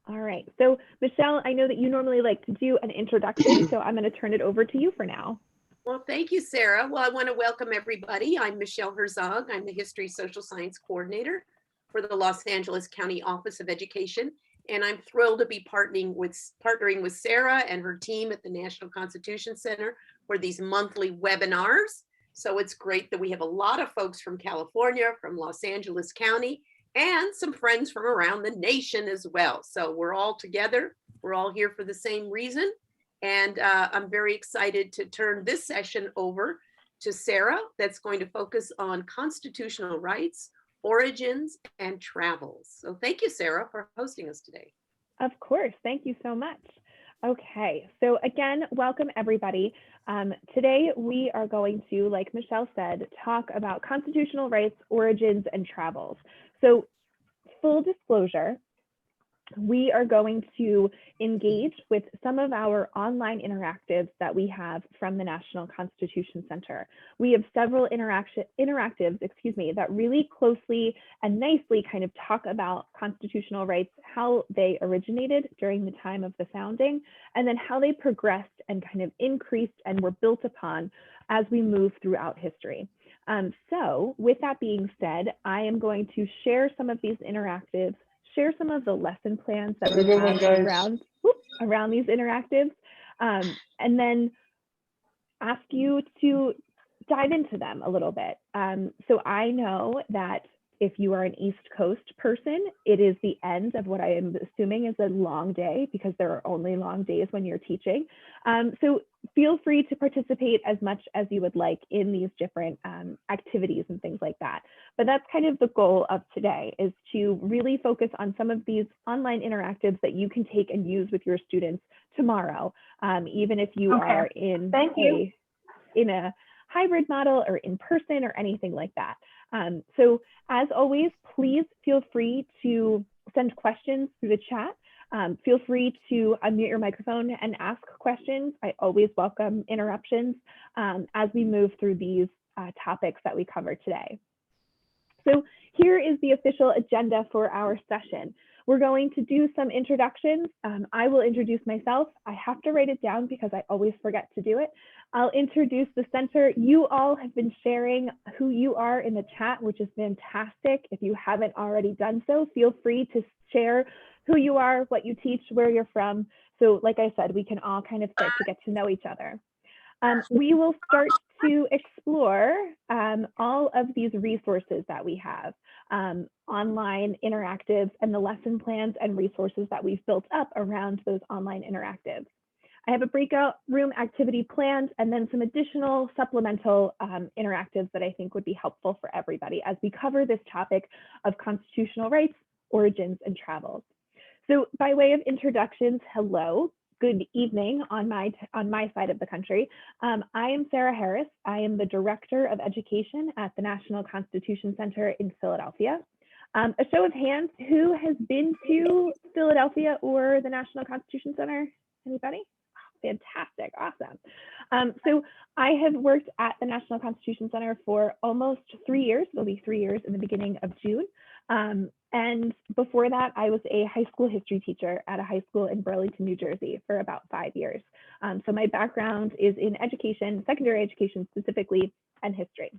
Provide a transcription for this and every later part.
All right. So Michelle, I know that you normally like to do an introduction, so I'm going to turn it over to you for now. Well, thank you, Sarah. Well, I want to welcome everybody. I'm Michelle Herzog. I'm the History Social Science Coordinator for the Los Angeles County Office of Education. And I'm thrilled to be partnering with Sarah and her team at the National Constitution Center for these monthly webinars. So it's great that we have a lot of folks from California, from Los Angeles County, and some friends from around the nation as well. So we're all together. We're all here for the same reason. And I'm very excited to turn this session over to Sarah, that's going to focus on constitutional rights, origins, and travels. So thank you, Sarah, for hosting us today. Of course. Thank you so much. Okay. So again, welcome everybody. Today we are going to, like Michelle said, talk about constitutional rights, origins, and travels. So full disclosure, we are going to engage with some of our online interactives that we have from the National Constitution Center. We have several interactives, that really closely and nicely kind of talk about constitutional rights, how they originated during the time of the founding, and then how they progressed and kind of increased and were built upon as we move throughout history. So with that being said, I am going to share some of these interactives, share some of the lesson plans that we have around these interactives, and then ask you to dive into them a little bit. So I know that if you are an East Coast person, it is the end of what I am assuming is a long day, because there are only long days when you're teaching. So feel free to participate as much as you would like in these different activities and things like that. But that's kind of the goal of today, is to really focus on some of these online interactives that you can take and use with your students tomorrow, even if you are in a hybrid model or in person or anything like that. So as always, please feel free to send questions through the chat. Feel free to unmute your microphone and ask questions. I always welcome interruptions as we move through these topics that we cover today. So here is the official agenda for our session. We're going to do some introductions. I will introduce myself. I have to write it down because I always forget to do it. I'll introduce the center. You all have been sharing who you are in the chat, which is fantastic. If you haven't already done so, feel free to share who you are, what you teach, where you're from. So like I said, we can all kind of start to get to know each other. We will start to explore all of these resources that we have, online interactives, and the lesson plans and resources that we've built up around those online interactives. I have a breakout room activity planned, and then some additional supplemental interactives that I think would be helpful for everybody as we cover this topic of constitutional rights, origins, and travels. So by way of introductions, hello. Good evening on my side of the country. I am Sarah Harris. I am the Director of Education at the National Constitution Center in Philadelphia. A show of hands, who has been to Philadelphia or the National Constitution Center? Anybody? Fantastic, awesome. So I have worked at the National Constitution Center for almost 3 years. It'll be 3 years in the beginning of June. And before that, I was a high school history teacher at a high school in Burlington, New Jersey for about 5 years. So my background is in education, secondary education specifically, and history.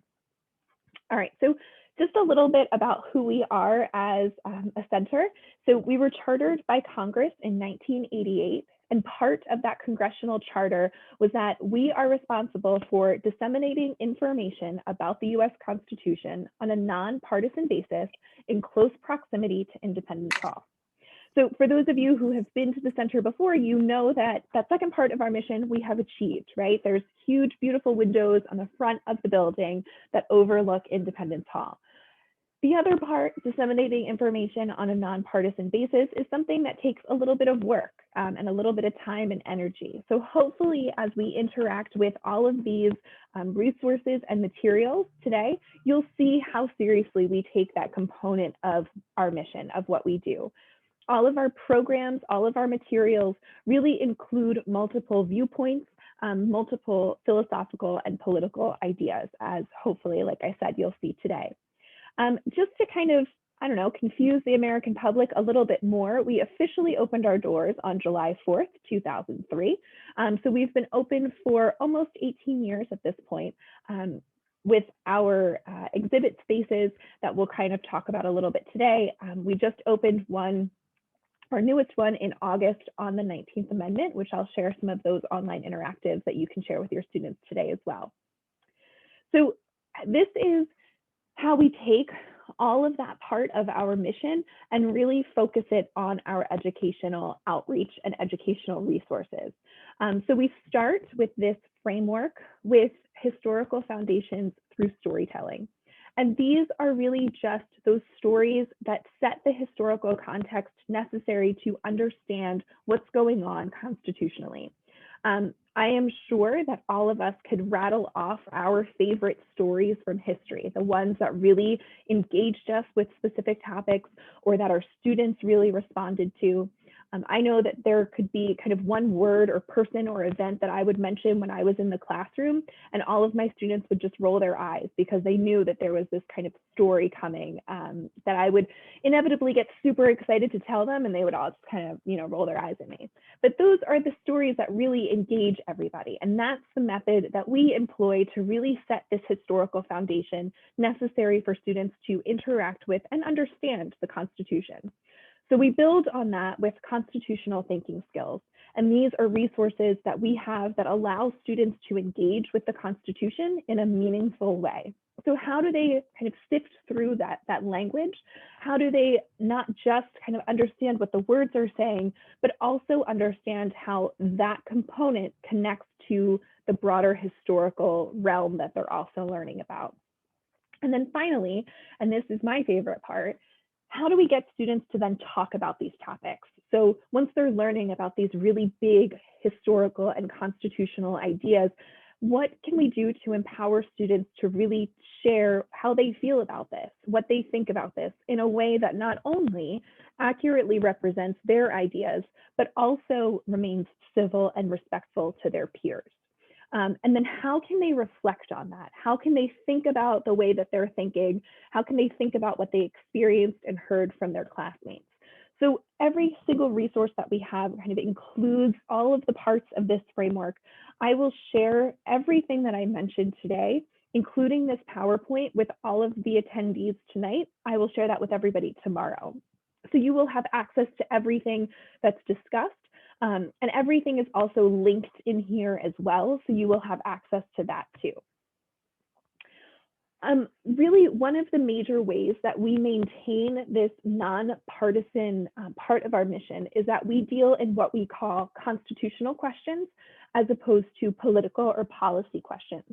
All right, so just a little bit about who we are as a center. So we were chartered by Congress in 1988. And part of that congressional charter was that we are responsible for disseminating information about the US Constitution on a nonpartisan basis in close proximity to Independence Hall. So for those of you who have been to the center before, you know that that second part of our mission we have achieved, right? There's huge, beautiful windows on the front of the building that overlook Independence Hall. The other part, disseminating information on a nonpartisan basis, is something that takes a little bit of work and a little bit of time and energy. So hopefully, as we interact with all of these resources and materials today, you'll see how seriously we take that component of our mission, of what we do. All of our programs, all of our materials really include multiple viewpoints, multiple philosophical and political ideas, as hopefully, like I said, you'll see today. Just to kind of I don't know, confuse the American public a little bit more, we officially opened our doors on July 4th, 2003. So we've been open for almost 18 years at this point, with our exhibit spaces that we'll kind of talk about a little bit today. We just opened one, our newest one, in August on the 19th Amendment, which I'll share some of those online interactives that you can share with your students today as well. So this is how we take all of that part of our mission and really focus it on our educational outreach and educational resources. So we start with this framework with historical foundations through storytelling. And these are really just those stories that set the historical context necessary to understand what's going on constitutionally. I am sure that all of us could rattle off our favorite stories from history, the ones that really engaged us with specific topics or that our students really responded to. I know that there could be kind of one word or person or event that I would mention when I was in the classroom, and all of my students would just roll their eyes because they knew that there was this kind of story coming that I would inevitably get super excited to tell them, and they would all just kind of, roll their eyes at me. But those are the stories that really engage everybody, and that's the method that we employ to really set this historical foundation necessary for students to interact with and understand the Constitution. So we build on that with constitutional thinking skills. And these are resources that we have that allow students to engage with the Constitution in a meaningful way. So how do they kind of sift through that language? How do they not just kind of understand what the words are saying, but also understand how that component connects to the broader historical realm that they're also learning about? And then finally, and this is my favorite part, how do we get students to then talk about these topics? So once they're learning about these really big historical and constitutional ideas, what can we do to empower students to really share how they feel about this, what they think about this in a way that not only accurately represents their ideas, but also remains civil and respectful to their peers? And then how can they reflect on that? How can they think about the way that they're thinking? How can they think about what they experienced and heard from their classmates? So every single resource that we have kind of includes all of the parts of this framework. I will share everything that I mentioned today, including this PowerPoint, with all of the attendees tonight. I will share that with everybody tomorrow. So you will have access to everything that's discussed. And everything is also linked in here as well, so you will have access to that too. Really, one of the major ways that we maintain this nonpartisan part of our mission is that we deal in what we call constitutional questions as opposed to political or policy questions.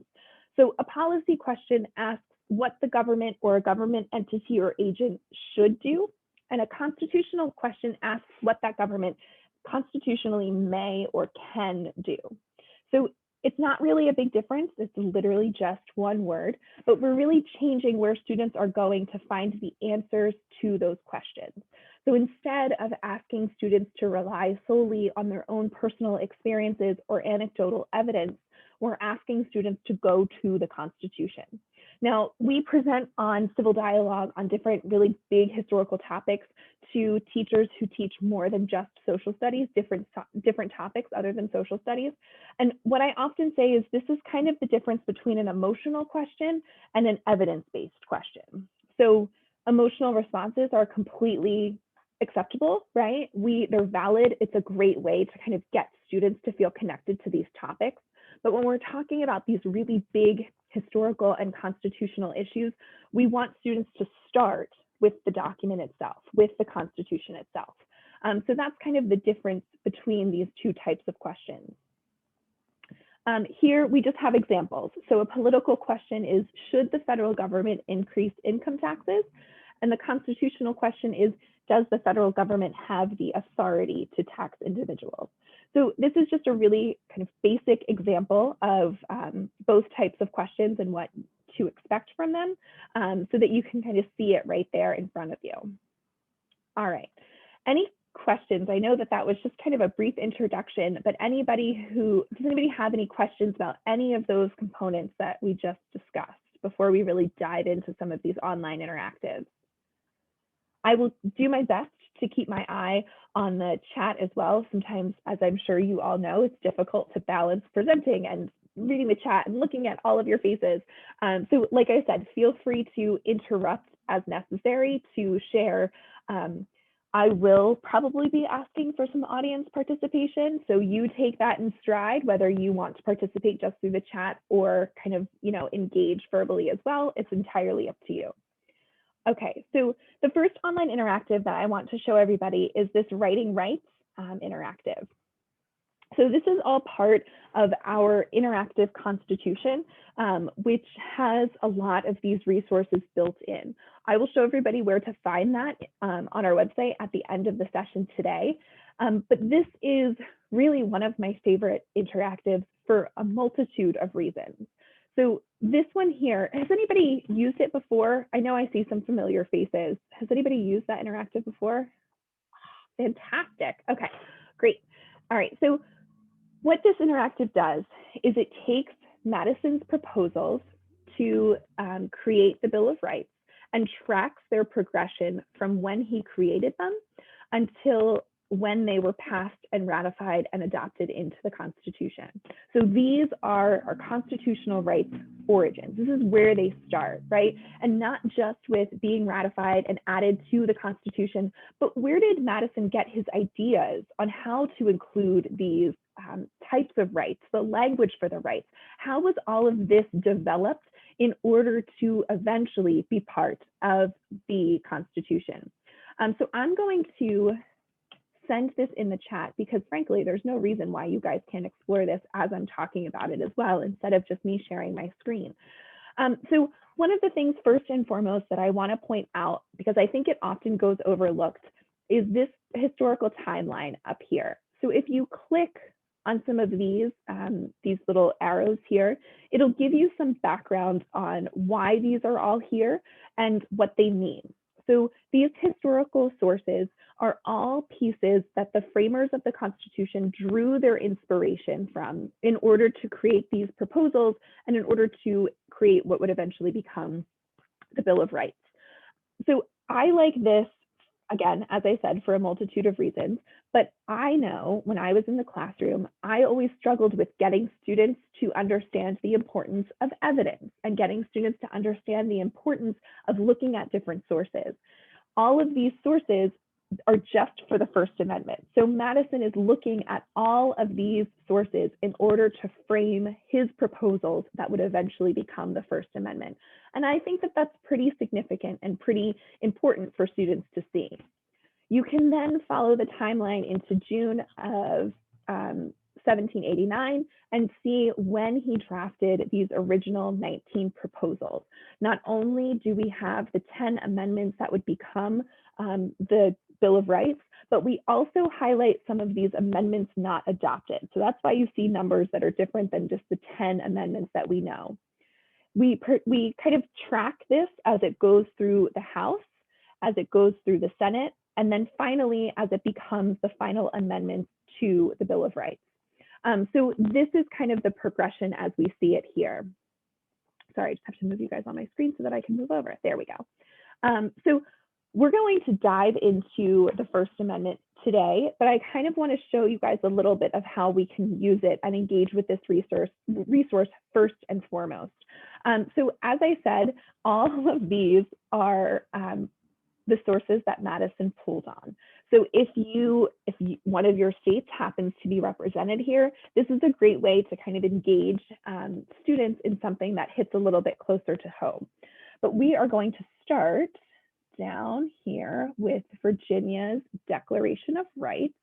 So a policy question asks what the government or a government entity or agent should do, and a constitutional question asks what that government constitutionally may or can do. So it's not really a big difference. It's literally just one word, but we're really changing where students are going to find the answers to those questions. So instead of asking students to rely solely on their own personal experiences or anecdotal evidence, we're asking students to go to the Constitution. Now, we present on Civil Dialogue on different really big historical topics to teachers who teach more than just social studies, different topics other than social studies. And what I often say is this is kind of the difference between an emotional question and an evidence-based question. So emotional responses are completely acceptable, right? They're valid. It's a great way to kind of get students to feel connected to these topics. But when we're talking about these really big historical and constitutional issues, we want students to start with the document itself, with the Constitution itself. So that's kind of the difference between these two types of questions. Here we just have examples. So a political question is, should the federal government increase income taxes? And the constitutional question is, does the federal government have the authority to tax individuals? So this is just a really kind of basic example of both types of questions and what to expect from them, so that you can kind of see it right there in front of you. All right, any questions? I know that was just kind of a brief introduction, but does anybody have any questions about any of those components that we just discussed before we really dive into some of these online interactives? I will do my best to keep my eye on the chat as well. Sometimes, as I'm sure you all know, it's difficult to balance presenting and reading the chat and looking at all of your faces. So like I said, feel free to interrupt as necessary to share. I will probably be asking for some audience participation. So you take that in stride, whether you want to participate just through the chat or kind of, engage verbally as well. It's entirely up to you. Okay, so the first online interactive that I want to show everybody is this Writing Rights interactive. So this is all part of our interactive constitution, which has a lot of these resources built in. I will show everybody where to find that on our website at the end of the session today. But this is really one of my favorite interactives for a multitude of reasons. So this one here, has anybody used it before? I know I see some familiar faces. Has anybody used that interactive before? Fantastic. Okay, great. All right, so what this interactive does is it takes Madison's proposals to create the Bill of Rights and tracks their progression from when he created them until when they were passed and ratified and adopted into the Constitution. So these are our constitutional rights origins. This is where they start, right? And not just with being ratified and added to the Constitution, but where did Madison get his ideas on how to include these types of rights, the language for the rights? How was all of this developed in order to eventually be part of the Constitution? So I'm going to send this in the chat because frankly, there's no reason why you guys can't explore this as I'm talking about it as well, instead of just me sharing my screen. So one of the things first and foremost that I want to point out, because I think it often goes overlooked, is this historical timeline up here. So if you click on some of these little arrows here, it'll give you some background on why these are all here and what they mean. So these historical sources are all pieces that the framers of the Constitution drew their inspiration from in order to create these proposals and in order to create what would eventually become the Bill of Rights. So I like this, again, as I said, for a multitude of reasons, but I know when I was in the classroom, I always struggled with getting students to understand the importance of evidence and getting students to understand the importance of looking at different sources. All of these sources are just for the First Amendment. So Madison is looking at all of these sources in order to frame his proposals that would eventually become the First Amendment. And I think that that's pretty significant and pretty important for students to see. You can then follow the timeline into June of 1789 and see when he drafted these original 19 proposals. Not only do we have the 10 amendments that would become the Bill of Rights, but we also highlight some of these amendments not adopted. So that's why you see numbers that are different than just the 10 amendments that we know. We kind of track this as it goes through the House, as it goes through the Senate, and then finally as it becomes the final amendment to the Bill of Rights. So this is kind of the progression as we see it here. Sorry, I just have to move you guys on my screen so that I can move over. There we go. So we're going to dive into the First Amendment today, but I kind of want to show you guys a little bit of how we can use it and engage with this resource first and foremost. So as I said, all of these are the sources that Madison pulled on. So if one of your states happens to be represented here, this is a great way to kind of engage students in something that hits a little bit closer to home. But we are going to start down here with Virginia's Declaration of Rights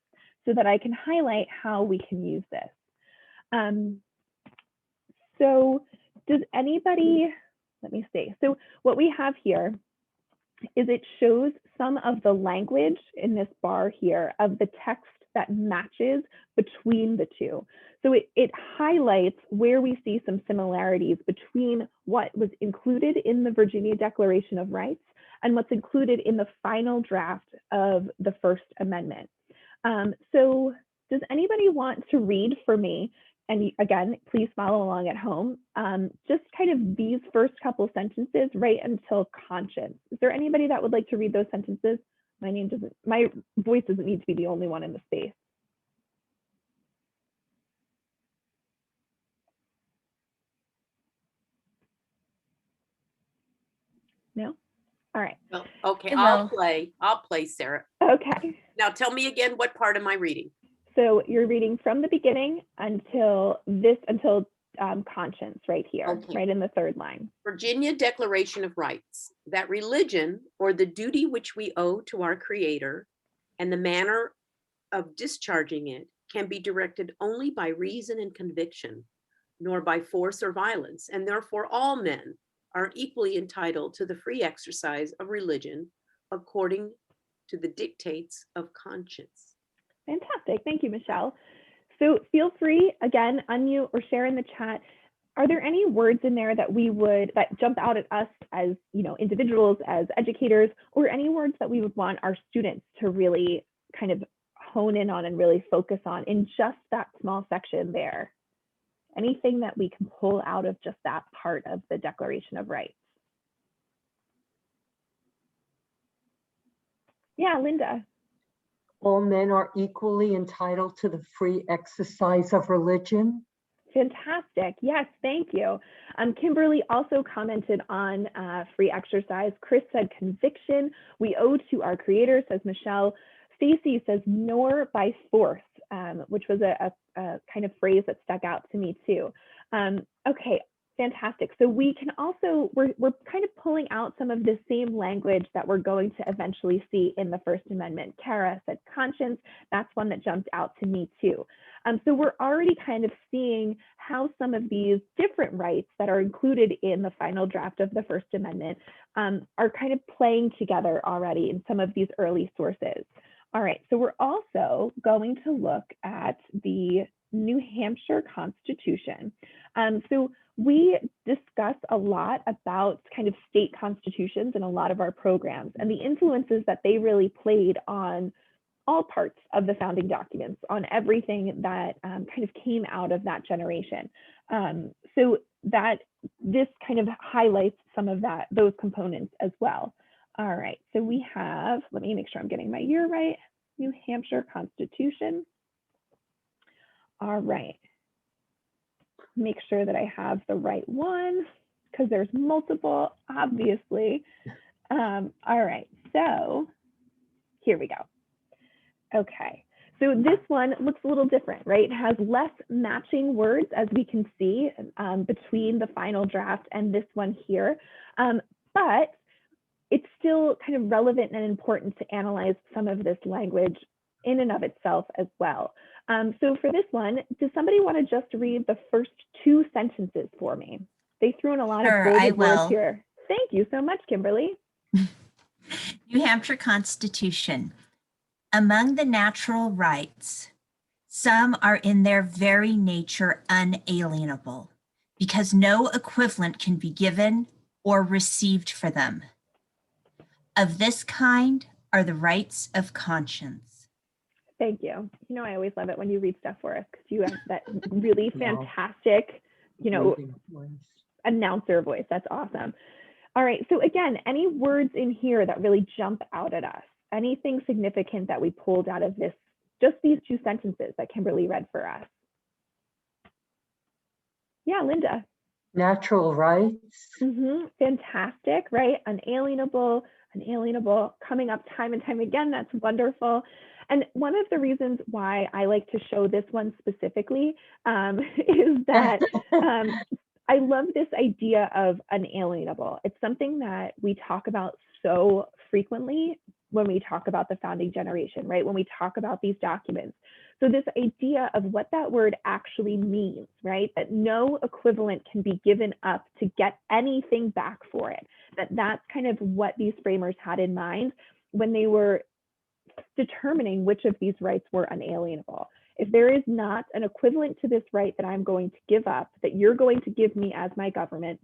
so that I can highlight how we can use this. So does anybody, let me see. So what we have here is it shows some of the language in this bar here of the text that matches between the two. So it highlights where we see some similarities between what was included in the Virginia Declaration of Rights and what's included in the final draft of the First Amendment. So does anybody want to read for me and again, please follow along at home, just kind of these first couple sentences right until conscience. Is there anybody that would like to read those sentences? My voice doesn't need to be the only one in the space. No? All right. Well, okay, I I'll will. play. I'll play, Sarah. Okay. Now tell me again, what part am I reading? So you're reading from the beginning until conscience right here, Okay. right in the third line. Virginia Declaration of Rights, that religion or the duty which we owe to our Creator and the manner of discharging it can be directed only by reason and conviction, nor by force or violence, and therefore all men are equally entitled to the free exercise of religion according to the dictates of conscience. Fantastic. Thank you, Michelle. So feel free, again, unmute or share in the chat. Are there any words in there that jump out at us as, individuals, as educators, or any words that we would want our students to really kind of hone in on and really focus on in just that small section there? Anything that we can pull out of just that part of the Declaration of Rights? Yeah, Linda. All men are equally entitled to the free exercise of religion. Fantastic. Yes, thank you. Kimberly also commented on free exercise. Chris said conviction we owe to our Creator, says Michelle. Stacy says nor by force, which was a kind of phrase that stuck out to me too. Okay, fantastic. So we can also, we're kind of pulling out some of the same language that we're going to eventually see in the First Amendment. Kara said conscience. That's one that jumped out to me too. So we're already kind of seeing how some of these different rights that are included in the final draft of the First Amendment are kind of playing together already in some of these early sources. All right, so we're also going to look at the New Hampshire Constitution. So we discuss a lot about kind of state constitutions in a lot of our programs and the influences that they really played on all parts of the founding documents, on everything that kind of came out of that generation. So that this kind of highlights some of those components as well. All right, so we have, let me make sure I'm getting my year right, New Hampshire Constitution. All right, make sure that I have the right one because there's multiple, obviously. All right, so here we go. Okay, so this one looks a little different, right? It has less matching words, as we can see, between the final draft and this one here, but it's still kind of relevant and important to analyze some of this language in and of itself as well. So for this one, does somebody want to just read the first two sentences for me? They threw in a lot of bolded words here. Thank you so much, Kimberly. New Hampshire Constitution. Among the natural rights, some are in their very nature unalienable, because no equivalent can be given or received for them. Of this kind are the rights of conscience. Thank you. I always love it when you read stuff for us because you have that really fantastic, announcer voice. That's awesome. All right. So again, any words in here that really jump out at us? Anything significant that we pulled out of this, just these two sentences that Kimberly read for us? Yeah, Linda. Natural rights. Fantastic, right? Unalienable, coming up time and time again. That's wonderful. And one of the reasons why I like to show this one specifically is that I love this idea of unalienable. It's something that we talk about so frequently when we talk about the founding generation, right? When we talk about these documents. So this idea of what that word actually means, right? That no equivalent can be given up to get anything back for it. That's kind of what these framers had in mind when they were determining which of these rights were unalienable. If there is not an equivalent to this right that I'm going to give up, that you're going to give me as my government,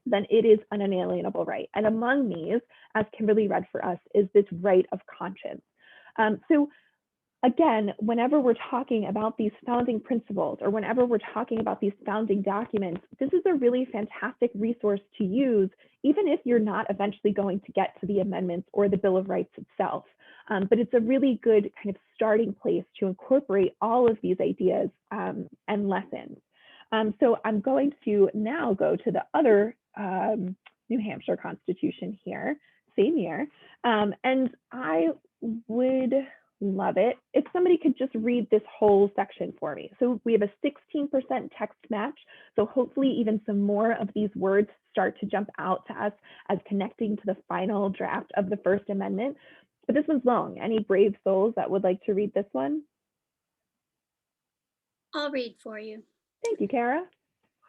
then it is an unalienable right. And among these, as Kimberly read for us, is this right of conscience. So again, whenever we're talking about these founding principles or whenever we're talking about these founding documents, this is a really fantastic resource to use, even if you're not eventually going to get to the amendments or the Bill of Rights itself. But it's a really good kind of starting place to incorporate all of these ideas and lessons. So I'm going to now go to the other New Hampshire Constitution here, same year. And I would love it if somebody could just read this whole section for me. So we have a 16% text match. So hopefully even some more of these words start to jump out to us as connecting to the final draft of the First Amendment. But this one's long. Any brave souls that would like to read this one? I'll read for you. Thank you, Kara.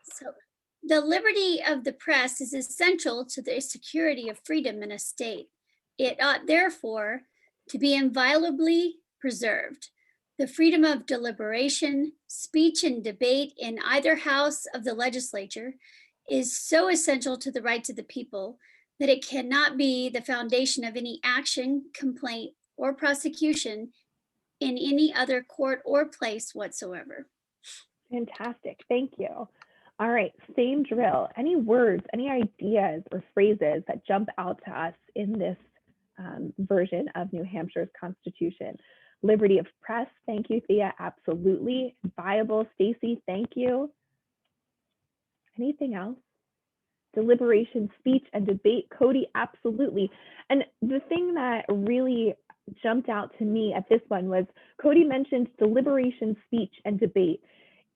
So, the liberty of the press is essential to the security of freedom in a state. It ought therefore to be inviolably preserved. The freedom of deliberation, speech, and debate in either house of the legislature is so essential to the rights of the people that it cannot be the foundation of any action, complaint, or prosecution in any other court or place whatsoever. Fantastic. Thank you. All right, same drill. Any words, any ideas or phrases that jump out to us in this version of New Hampshire's Constitution? Liberty of press, thank you, Thea, absolutely. Viable, Stacy, thank you. Anything else? Deliberation, speech, and debate, Cody, absolutely. And the thing that really jumped out to me at this one was Cody mentioned deliberation, speech, and debate.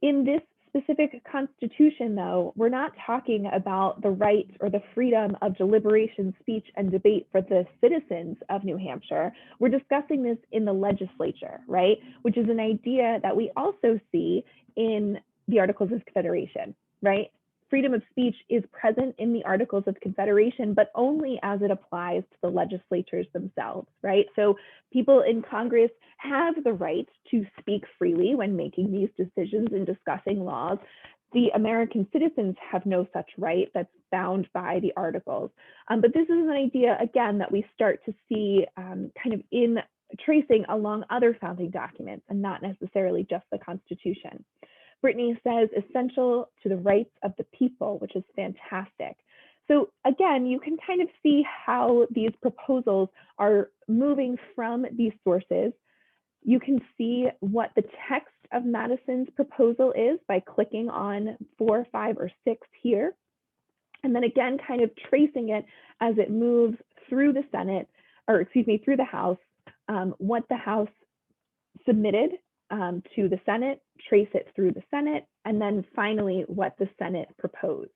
In this specific constitution, though, we're not talking about the right or the freedom of deliberation, speech, and debate for the citizens of New Hampshire. We're discussing this in the legislature, right? Which is an idea that we also see in the Articles of Confederation, right? Freedom of speech is present in the Articles of Confederation, but only as it applies to the legislatures themselves, right? So people in Congress have the right to speak freely when making these decisions and discussing laws. The American citizens have no such right that's bound by the Articles. But this is an idea, again, that we start to see kind of in tracing along other founding documents and not necessarily just the Constitution. Brittany says essential to the rights of the people, which is fantastic. So again, you can kind of see how these proposals are moving from these sources. You can see what the text of Madison's proposal is by clicking on 4, 5, or 6 here. And then again, kind of tracing it as it moves through the Senate, or excuse me, through the House, what the House submitted to the Senate, trace it through the Senate, and then finally what the Senate proposed.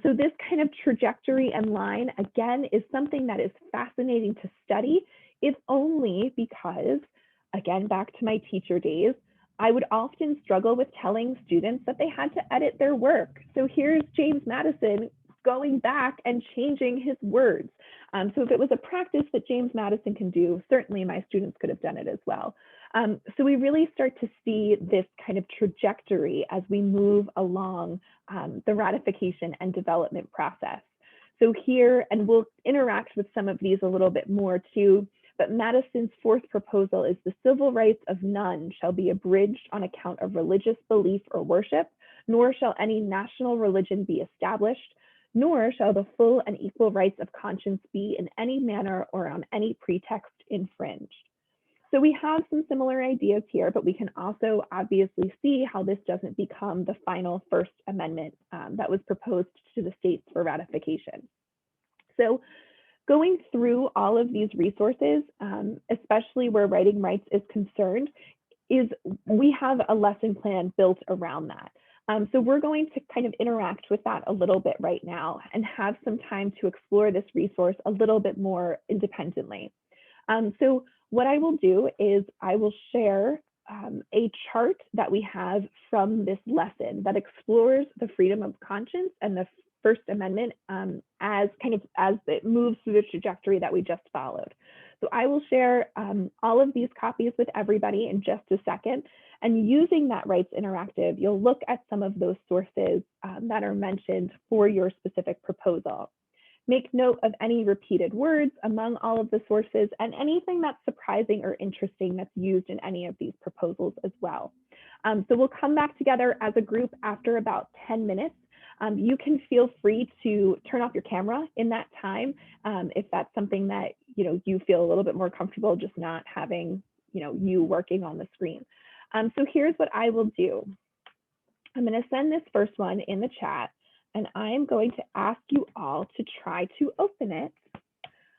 So this kind of trajectory and line, again, is something that is fascinating to study, if only because, again, back to my teacher days, I would often struggle with telling students that they had to edit their work. So here's James Madison going back and changing his words. So if it was a practice that James Madison can do, certainly my students could have done it as well. So we really start to see this kind of trajectory as we move along the ratification and development process. So here, and we'll interact with some of these a little bit more too, but Madison's fourth proposal is the civil rights of none shall be abridged on account of religious belief or worship, nor shall any national religion be established, nor shall the full and equal rights of conscience be in any manner or on any pretext infringed. So we have some similar ideas here, but we can also obviously see how this doesn't become the final First Amendment that was proposed to the states for ratification. So going through all of these resources, especially where writing rights is concerned, we have a lesson plan built around that. So we're going to kind of interact with that a little bit right now and have some time to explore this resource a little bit more independently. So what I will do is I will share a chart that we have from this lesson that explores the freedom of conscience and the First Amendment as it moves through the trajectory that we just followed. So I will share all of these copies with everybody in just a second. And using that Rights Interactive, you'll look at some of those sources that are mentioned for your specific proposal. Make note of any repeated words among all of the sources and anything that's surprising or interesting that's used in any of these proposals as well. So we'll come back together as a group after about 10 minutes. You can feel free to turn off your camera in that time if that's something that you feel a little bit more comfortable just not having you working on the screen. So here's what I will do. I'm going to send this first one in the chat, and I am going to ask you all to try to open it.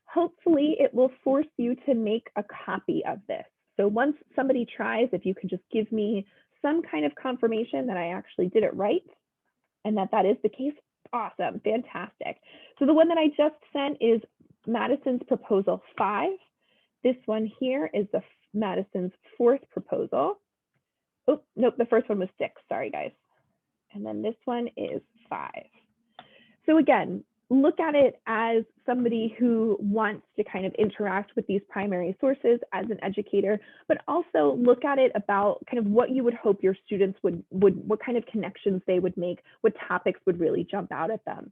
Hopefully it will force you to make a copy of this. So once somebody tries, if you could just give me some kind of confirmation that I actually did it right and that is the case, awesome, fantastic. So the one that I just sent is Madison's proposal 5. This one here is Madison's 4th proposal. Oh, nope, the first one was 6, sorry guys. And then this one is 5. So again, look at it as somebody who wants to kind of interact with these primary sources as an educator, but also look at it about kind of what you would hope your students would what kind of connections they would make, what topics would really jump out at them.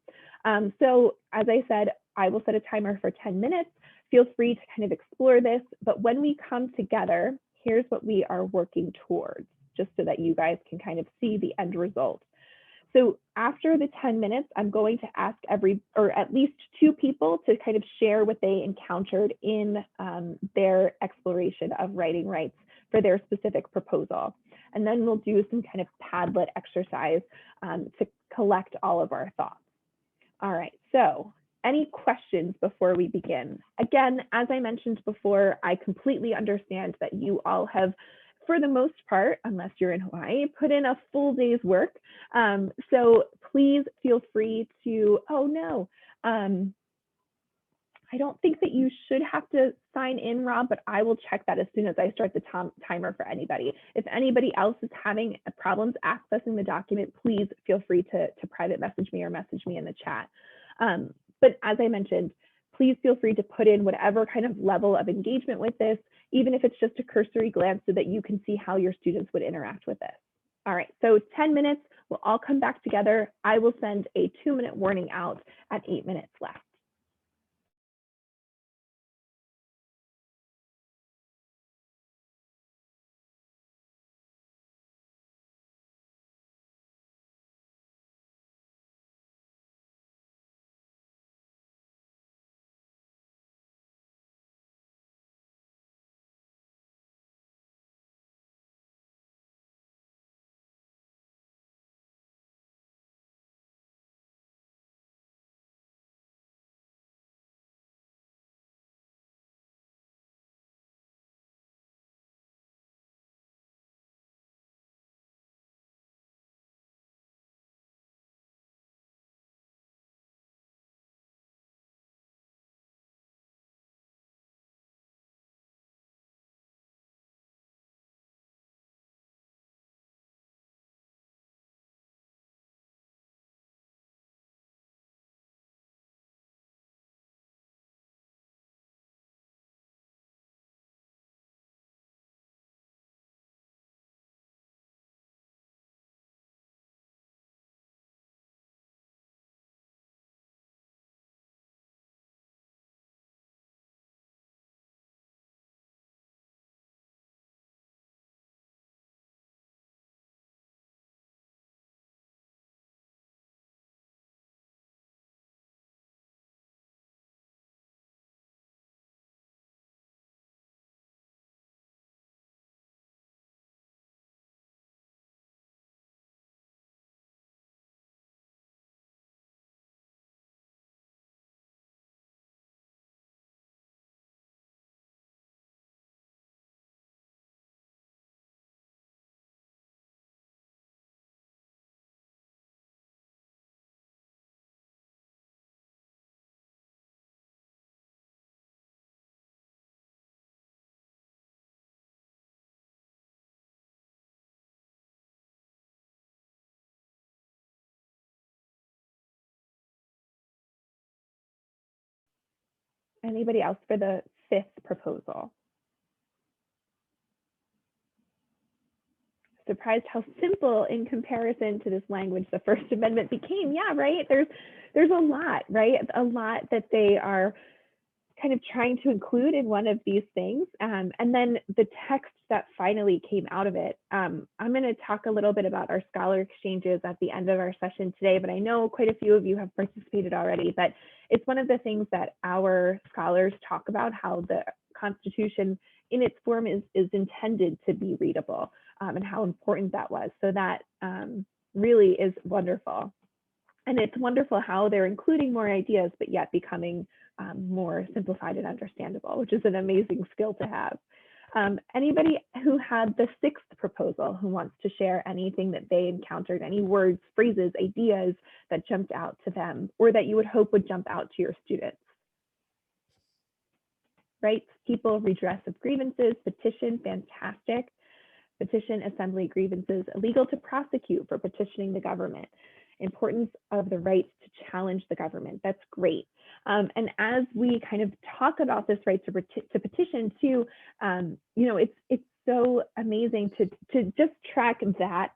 So as I said, I will set a timer for 10 minutes. Feel free to kind of explore this, but when we come together, here's what we are working towards, just so that you guys can kind of see the end result. So after the 10 minutes, I'm going to ask at least 2 people to kind of share what they encountered in their exploration of writing rights for their specific proposal. And then we'll do some kind of Padlet exercise to collect all of our thoughts. All right, so any questions before we begin? Again, as I mentioned before, I completely understand that you all have, for the most part, unless you're in Hawaii, put in a full day's work. So please feel free to, oh no, I don't think that you should have to sign in, Rob, but I will check that as soon as I start the timer for anybody. If anybody else is having problems accessing the document, please feel free to private message me or message me in the chat. But as I mentioned, please feel free to put in whatever kind of level of engagement with this, even if it's just a cursory glance so that you can see how your students would interact with this. All right, so 10 minutes, we'll all come back together. I will send a 2-minute warning out at 8 minutes left. Anybody else for the 5th proposal? surprised how simple in comparison to this language the First Amendment became. Yeah, right. There's a lot, right? A lot that they are kind of trying to include in one of these things. And then the text that finally came out of it. I'm going to talk a little bit about our scholar exchanges at the end of our session today, but I know quite a few of you have participated already, but it's one of the things that our scholars talk about, how the Constitution in its form is intended to be readable, and how important that was. So that really is wonderful. And it's wonderful how they're including more ideas, but yet becoming more simplified and understandable, which is an amazing skill to have. Anybody who had the sixth proposal who wants to share anything that they encountered, any words, phrases, ideas that jumped out to them, or that you would hope would jump out to your students? Rights, people, redress of grievances, petition, fantastic. Petition, assembly, grievances, illegal to prosecute for petitioning the government. Importance of the right to challenge the government. That's great. And as we kind of talk about this right to petition too, you know, it's so amazing to just track that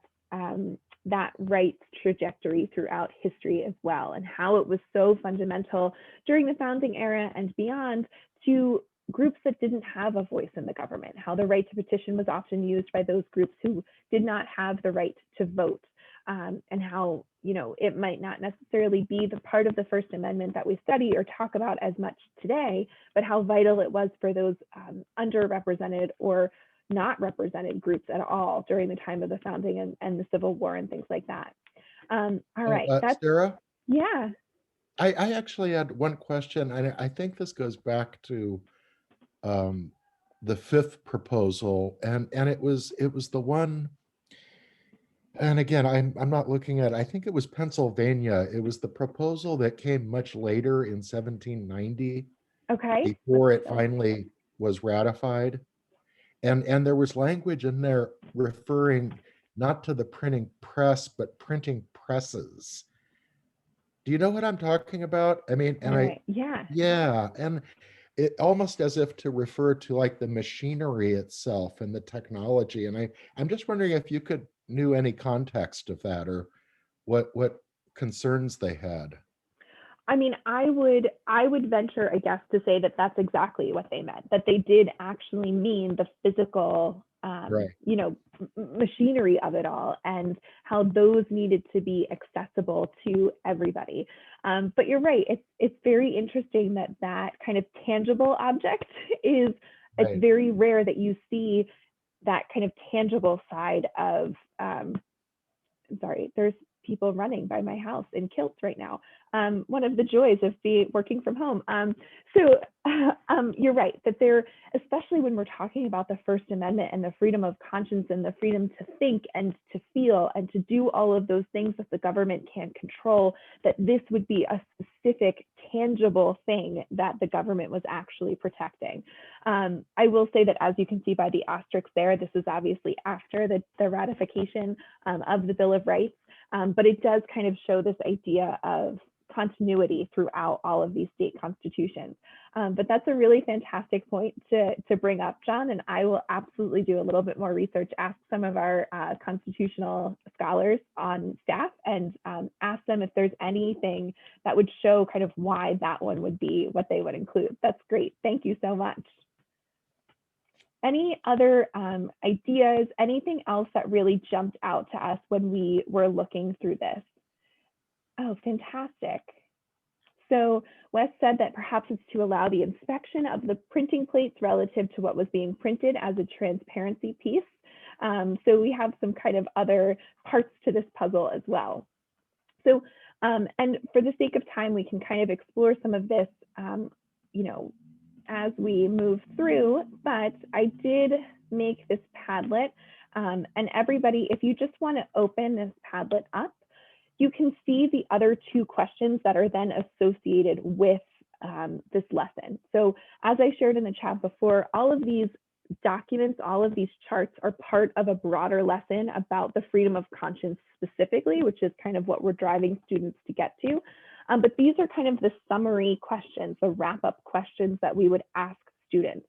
that rights trajectory throughout history as well, and how it was so fundamental during the founding era and beyond to groups that didn't have a voice in the government, how the right to petition was often used by those groups who did not have the right to vote. And how, you know, it might not necessarily be the part of the First Amendment that we study or talk about as much today, but how vital it was for those underrepresented or not represented groups at all during the time of the founding and the Civil War and things like that. All right, that's Sarah, yeah. I actually had one question, and I think this goes back to the fifth proposal, and it was the one. And again, I'm not looking at, I think it was Pennsylvania. It was the proposal that came much later in 1790 Okay. before it finally was ratified. And there was language in there referring not to the printing press, but printing presses. Do you know what I'm talking about? I mean, and All right. Yeah. yeah, and it almost as if to refer to like the machinery itself and the technology. And I'm just wondering if you knew any context of that, or what concerns they had. I mean, I would venture a guess to say that that's exactly what they meant, that they did actually mean the physical, Right. you know, machinery of it all, and how those needed to be accessible to everybody. But you're right, it's very interesting that that kind of tangible object is, it's Right. very rare that you see that kind of tangible side of, sorry, there's people running by my house in kilts right now. One of the joys of working from home. So you're right that there, especially when we're talking about the First Amendment and the freedom of conscience and the freedom to think and to feel and to do all of those things that the government can't control, that this would be a specific, tangible thing that the government was actually protecting. I will say that, as you can see by the asterisk there, this is obviously after the ratification of the Bill of Rights. But it does kind of show this idea of continuity throughout all of these state constitutions. But that's a really fantastic point to bring up, John, and I will absolutely do a little bit more research, ask some of our constitutional scholars on staff, and ask them if there's anything that would show kind of why that one would be what they would include. That's great. Thank you so much. Any other ideas, anything else that really jumped out to us when we were looking through this? Oh, fantastic. So Wes said that perhaps it's to allow the inspection of the printing plates relative to what was being printed as a transparency piece. So we have some kind of other parts to this puzzle as well. So, and for the sake of time, we can kind of explore some of this, you know, as we move through, but I did make this Padlet, and everybody, if you just want to open this Padlet up, you can see the other two questions that are then associated with this lesson. So as I shared in the chat before, all of these documents, all of these charts are part of a broader lesson about the freedom of conscience specifically, which is kind of what we're driving students to get to. But these are kind of the summary questions, the wrap-up questions that we would ask students.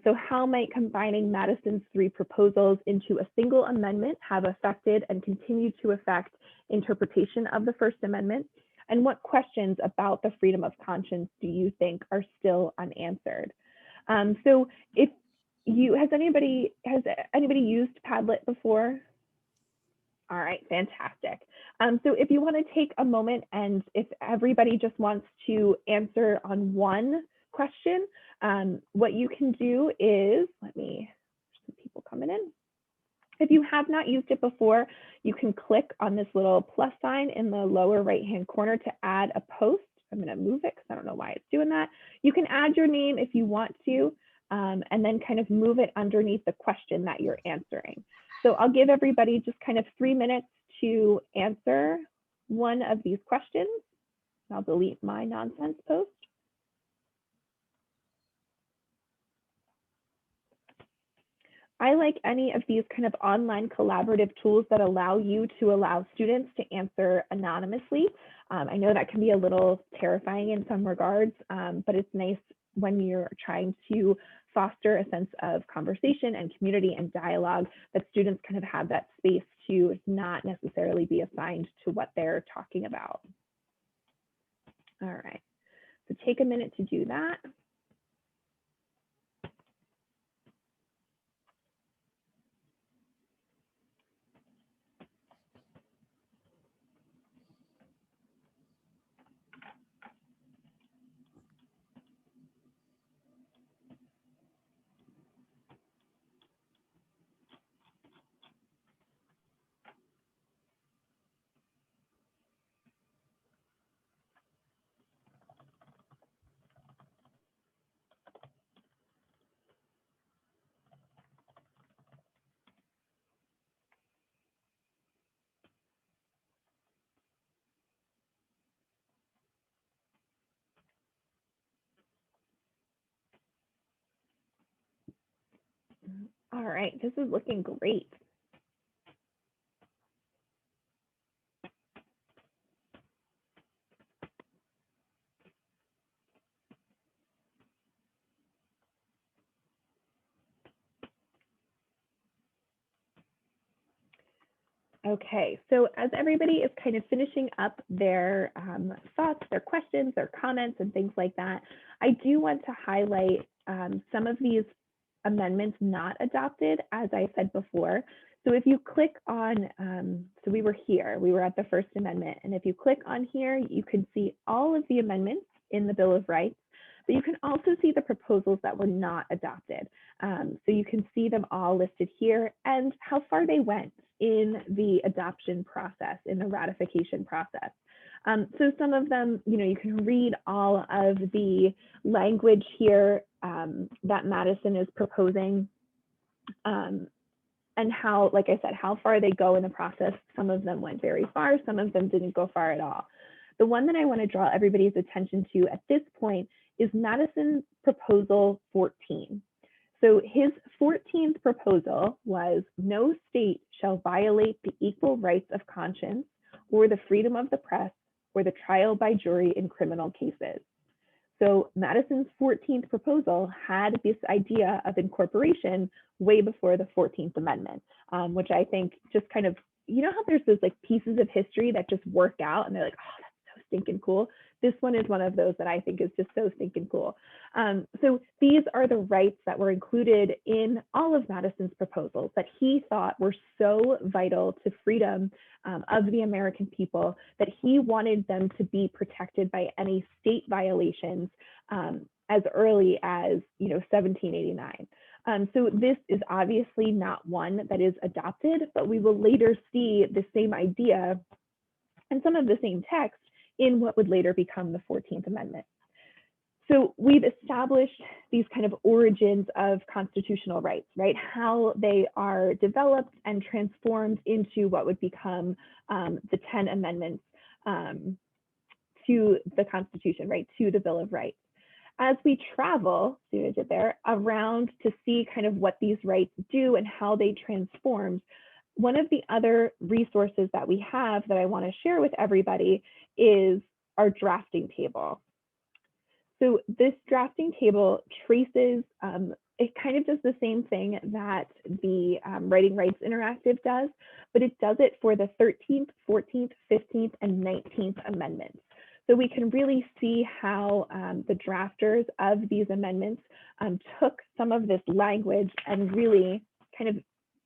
So how might combining Madison's 3 proposals into a single amendment have affected and continue to affect interpretation of the First Amendment? And what questions about the freedom of conscience do you think are still unanswered? So if you, has anybody used Padlet before? All right, fantastic. So if you want to take a moment, and if everybody just wants to answer on one question, what you can do is, some people coming in. If you have not used it before, you can click on this little plus sign in the lower right-hand corner to add a post. I'm going to move it because I don't know why it's doing that. You can add your name if you want to, and then kind of move it underneath the question that you're answering. So I'll give everybody just kind of 3 minutes to answer one of these questions. I'll delete my nonsense post. I like any of these kind of online collaborative tools that allow you to allow students to answer anonymously. I know that can be a little terrifying in some regards, but it's nice when you're trying to foster a sense of conversation and community and dialogue, that students kind of have that space to not necessarily be assigned to what they're talking about. All right, so take a minute to do that. All right, this is looking great. Okay, so as everybody is kind of finishing up their thoughts, their questions, their comments, and things like that, I do want to highlight some of these amendments not adopted, as I said before. So if you click on, so we were at the First Amendment, and if you click on here, you can see all of the amendments in the Bill of Rights, but you can also see the proposals that were not adopted. So you can see them all listed here and how far they went in the adoption process, in the ratification process. So some of them, you can read all of the language here that Madison is proposing, and how, like I said, how far they go in the process. Some of them went very far, some of them didn't go far at all. The one that I want to draw everybody's attention to at this point is Madison's proposal 14. So his 14th proposal was, no state shall violate the equal rights of conscience or the freedom of the press or the trial by jury in criminal cases. So Madison's 14th proposal had this idea of incorporation way before the 14th Amendment, which I think just kind of, how there's those like pieces of history that just work out and they're like, oh, that's so stinking cool. This one is one of those that I think is just so stinking cool. So these are the rights that were included in all of Madison's proposals that he thought were so vital to freedom of the American people that he wanted them to be protected by any state violations as early as 1789. So this is obviously not one that is adopted, but we will later see the same idea and some of the same text in what would later become the 14th Amendment. So we've established these kind of origins of constitutional rights, right? How they are developed and transformed into what would become the 10 amendments to the Constitution, right? To the Bill of Rights. As we travel, see what I did there, around to see kind of what these rights do and how they transformed, one of the other resources that we have that I want to share with everybody is our drafting table. So this drafting table traces it kind of does the same thing that the Writing Rights Interactive does, but it does it for the 13th, 14th, 15th, and 19th amendments. So we can really see how the drafters of these amendments took some of this language and really kind of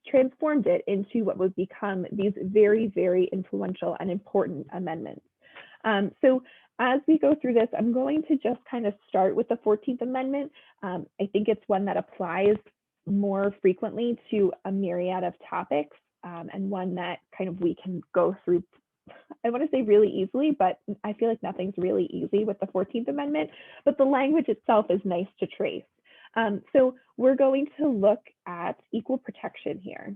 transformed it into what would become these very, very influential and important amendments. So as we go through this, I'm going to just kind of start with the 14th Amendment. I think it's one that applies more frequently to a myriad of topics, and one that kind of we can go through, I want to say really easily, but I feel like nothing's really easy with the 14th Amendment, but the language itself is nice to trace. So we're going to look at equal protection here.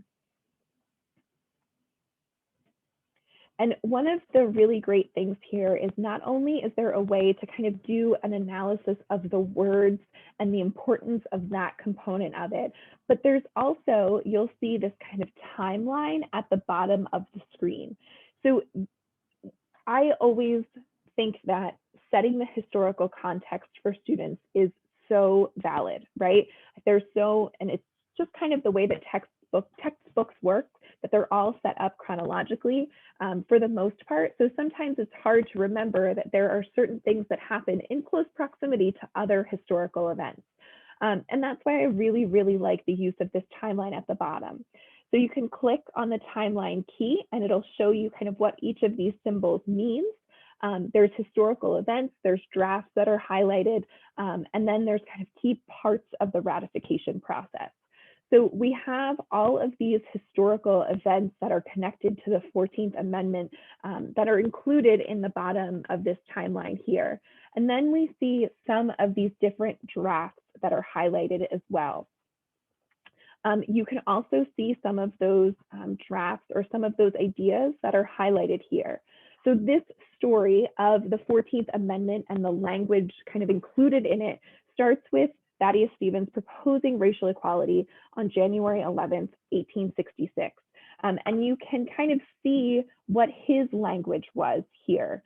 And one of the really great things here is not only is there a way to kind of do an analysis of the words and the importance of that component of it, but there's also, you'll see this kind of timeline at the bottom of the screen. So I always think that setting the historical context for students is so valid, right? There's so, and it's just kind of the way that textbooks work, that they're all set up chronologically for the most part. So sometimes it's hard to remember that there are certain things that happen in close proximity to other historical events. And that's why I really, really like the use of this timeline at the bottom. So you can click on the timeline key and it'll show you kind of what each of these symbols means. There's historical events, there's drafts that are highlighted, and then there's kind of key parts of the ratification process. So we have all of these historical events that are connected to the 14th Amendment that are included in the bottom of this timeline here. And then we see some of these different drafts that are highlighted as well. You can also see some of those drafts or some of those ideas that are highlighted here. So this story of the 14th Amendment and the language kind of included in it starts with Thaddeus Stevens proposing racial equality on January 11th, 1866. And you can kind of see what his language was here.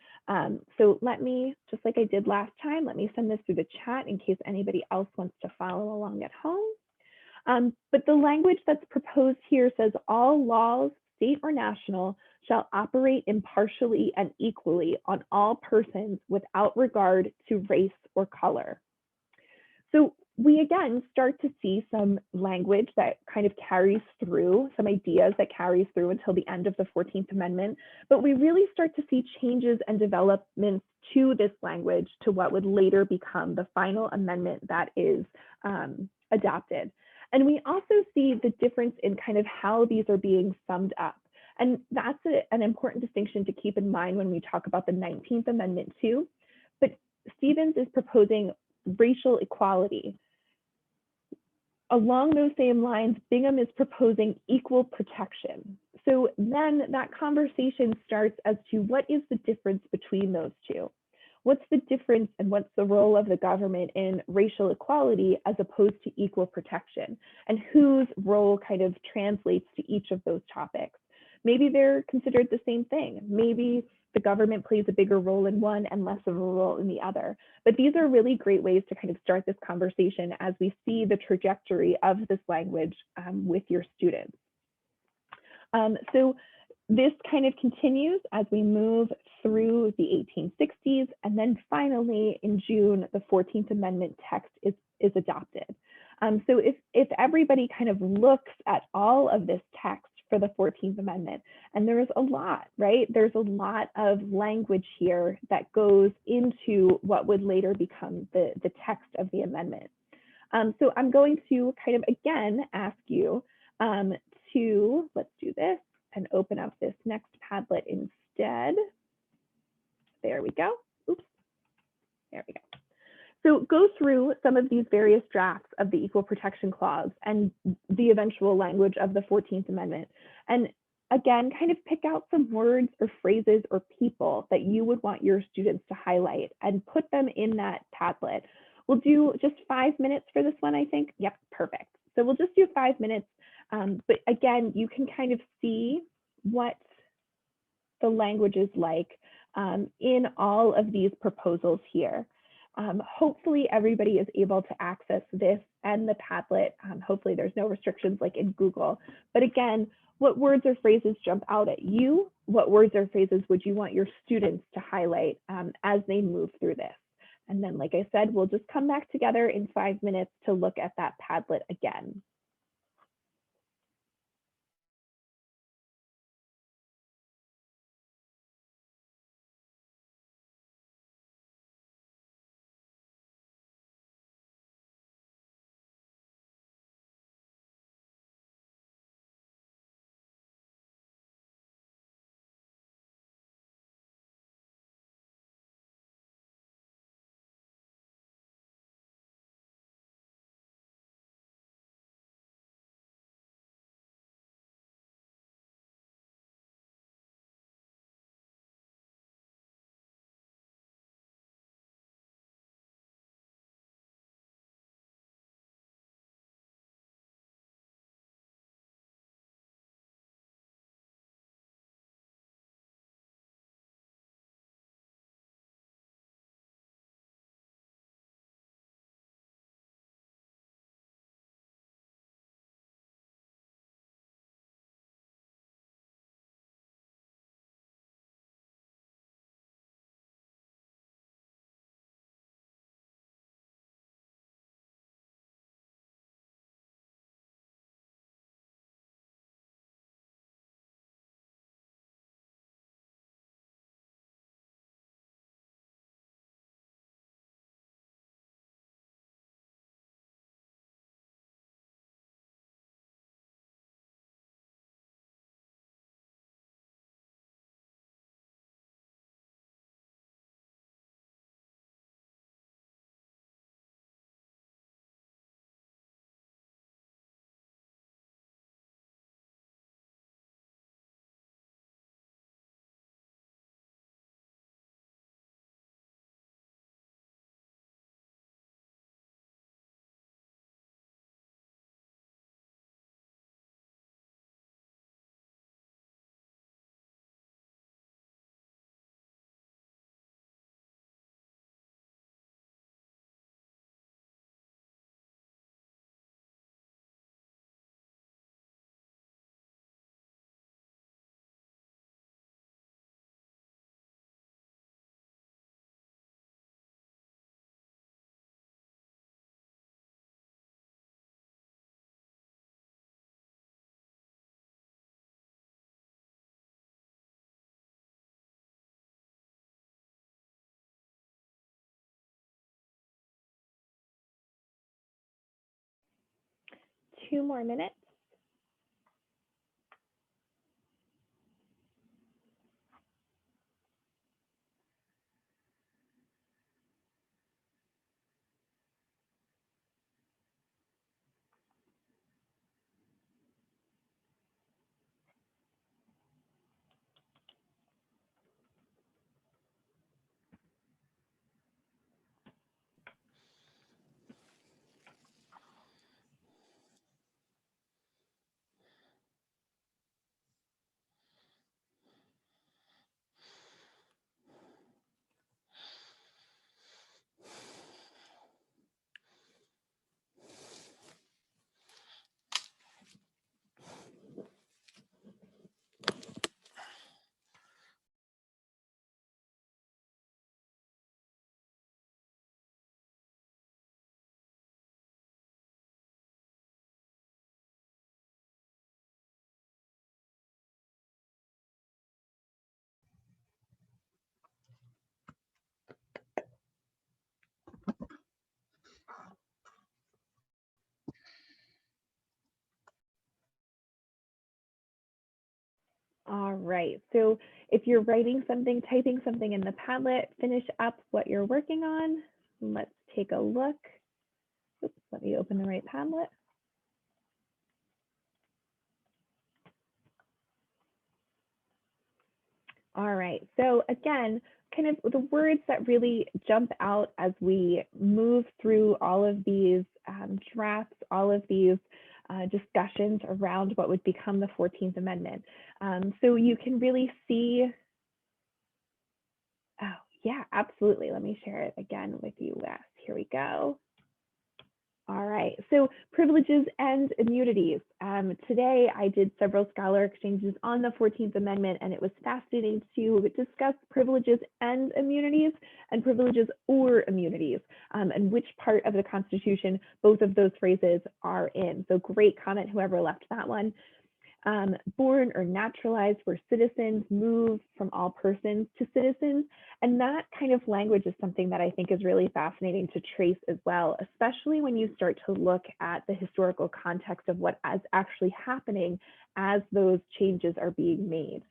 So let me, just like I did last time, let me send this through the chat in case anybody else wants to follow along at home. But the language that's proposed here says all laws, state or national, shall operate impartially and equally on all persons without regard to race or color. So we again start to see some language that kind of carries through, some ideas that carries through until the end of the 14th Amendment, but we really start to see changes and developments to this language to what would later become the final amendment that is adopted. And we also see the difference in kind of how these are being summed up. And that's an important distinction to keep in mind when we talk about the 19th Amendment too. But Stevens is proposing racial equality. Along those same lines, Bingham is proposing equal protection. So then that conversation starts as to what is the difference between those two? What's the difference and what's the role of the government in racial equality as opposed to equal protection? And whose role kind of translates to each of those topics? Maybe they're considered the same thing. Maybe the government plays a bigger role in one and less of a role in the other. But these are really great ways to kind of start this conversation as we see the trajectory of this language with your students. So this kind of continues as we move through the 1860s, and then finally in June, the 14th Amendment text is adopted. So if everybody kind of looks at all of this text for the 14th Amendment, and there is a lot, right? There's a lot of language here that goes into what would later become the text of the amendment. So I'm going to kind of again ask you to, let's do this and open up this next Padlet instead. There we go. Oops. There we go. So go through some of these various drafts of the Equal Protection Clause and the eventual language of the 14th Amendment. And again, kind of pick out some words or phrases or people that you would want your students to highlight and put them in that Padlet. We'll do just 5 minutes for this one, I think. Yep, perfect. So we'll just do 5 minutes. But again, you can kind of see what the language is like in all of these proposals here. Hopefully everybody is able to access this and the Padlet. Hopefully there's no restrictions like in Google. But again, what words or phrases jump out at you? What words or phrases would you want your students to highlight as they move through this? And then, like I said, we'll just come back together in 5 minutes to look at that Padlet again. Two more minutes. All right, so if you're writing something, typing something in the Padlet, finish up what you're working on. Let's take a look. Oops, let me open the right Padlet. All right, so again, kind of the words that really jump out as we move through all of these drafts, all of these discussions around what would become the 14th Amendment. So you can really see, oh, Yeah, absolutely. Let me share it again with you, Wes. Here we go. All right, so privileges and immunities. Today I did several scholar exchanges on the 14th Amendment, and it was fascinating to discuss privileges and immunities, and privileges or immunities, and which part of the Constitution both of those phrases are in. So great comment, whoever left that one. Born or naturalized were citizens, moved from all persons to citizens. And that kind of language is something that I think is really fascinating to trace as well, especially when you start to look at the historical context of what is actually happening as those changes are being made.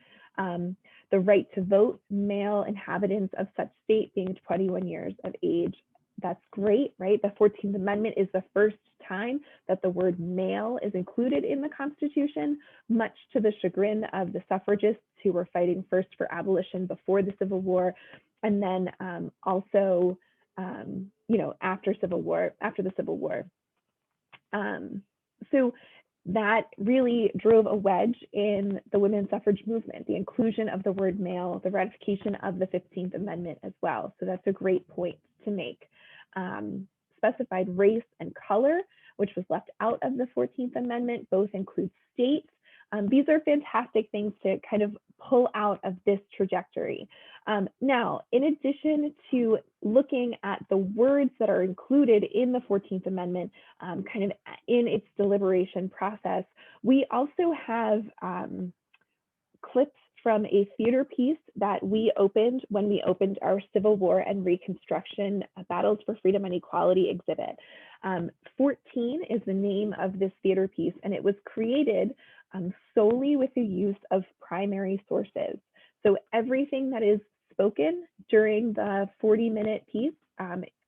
The right to vote, male inhabitants of such state being 21 years of age. That's great, right? The 14th Amendment is the first time that the word male is included in the Constitution, much to the chagrin of the suffragists who were fighting first for abolition before the Civil War, and then also, after the Civil War. So that really drove a wedge in the women's suffrage movement, the inclusion of the word male, the ratification of the 15th Amendment as well. So that's a great point to make. Specified race and color, which was left out of the 14th Amendment, both include states. These are fantastic things to kind of pull out of this trajectory. Now, in addition to looking at the words that are included in the 14th Amendment, kind of in its deliberation process, we also have clips from a theater piece that we opened when we opened our Civil War and Reconstruction Battles for Freedom and Equality exhibit. 14 is the name of this theater piece, and it was created solely with the use of primary sources. So everything that is spoken during the 40-minute piece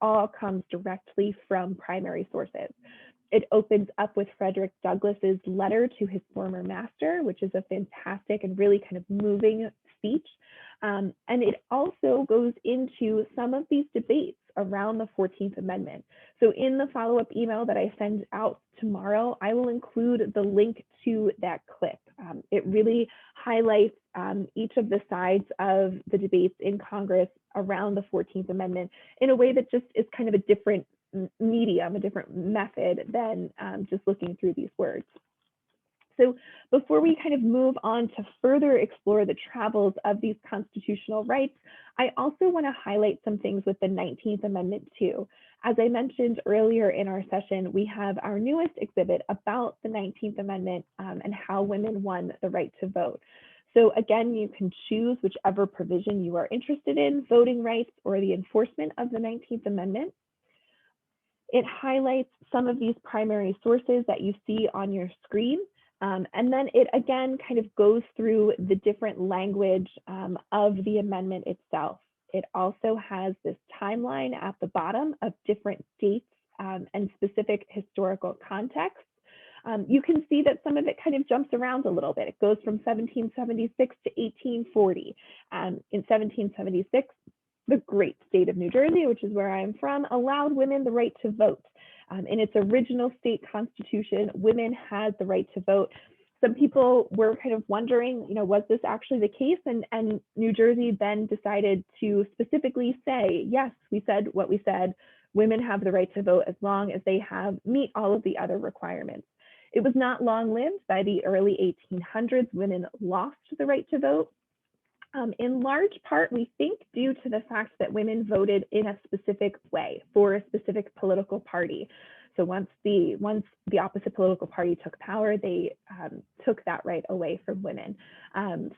all comes directly from primary sources. It opens up with Frederick Douglass's letter to his former master, which is a fantastic and really kind of moving speech. And it also goes into some of these debates around the 14th Amendment. So in the follow-up email that I send out tomorrow, I will include the link to that clip. It really highlights each of the sides of the debates in Congress around the 14th Amendment in a way that just is kind of a different medium, a different method than just looking through these words. So before we kind of move on to further explore the travels of these constitutional rights, I also want to highlight some things with the 19th Amendment too. As I mentioned earlier in our session, we have our newest exhibit about the 19th Amendment and how women won the right to vote. So again, you can choose whichever provision you are interested in, voting rights or the enforcement of the 19th Amendment. It highlights some of these primary sources that you see on your screen. And then it again kind of goes through the different language of the amendment itself. It also has this timeline at the bottom of different dates and specific historical contexts. You can see that some of it kind of jumps around a little bit. It goes from 1776 to 1840. In 1776, the great state of New Jersey, which is where I'm from, allowed women the right to vote. In its original state constitution, women had the right to vote. Some people were kind of wondering, was this actually the case? And New Jersey then decided to specifically say, yes, we said what we said. Women have the right to vote as long as they meet all of the other requirements. It was not long-lived. By the early 1800s, women lost the right to vote. In large part, we think due to the fact that women voted in a specific way for a specific political party. So once the opposite political party took power, they took that right away from women. And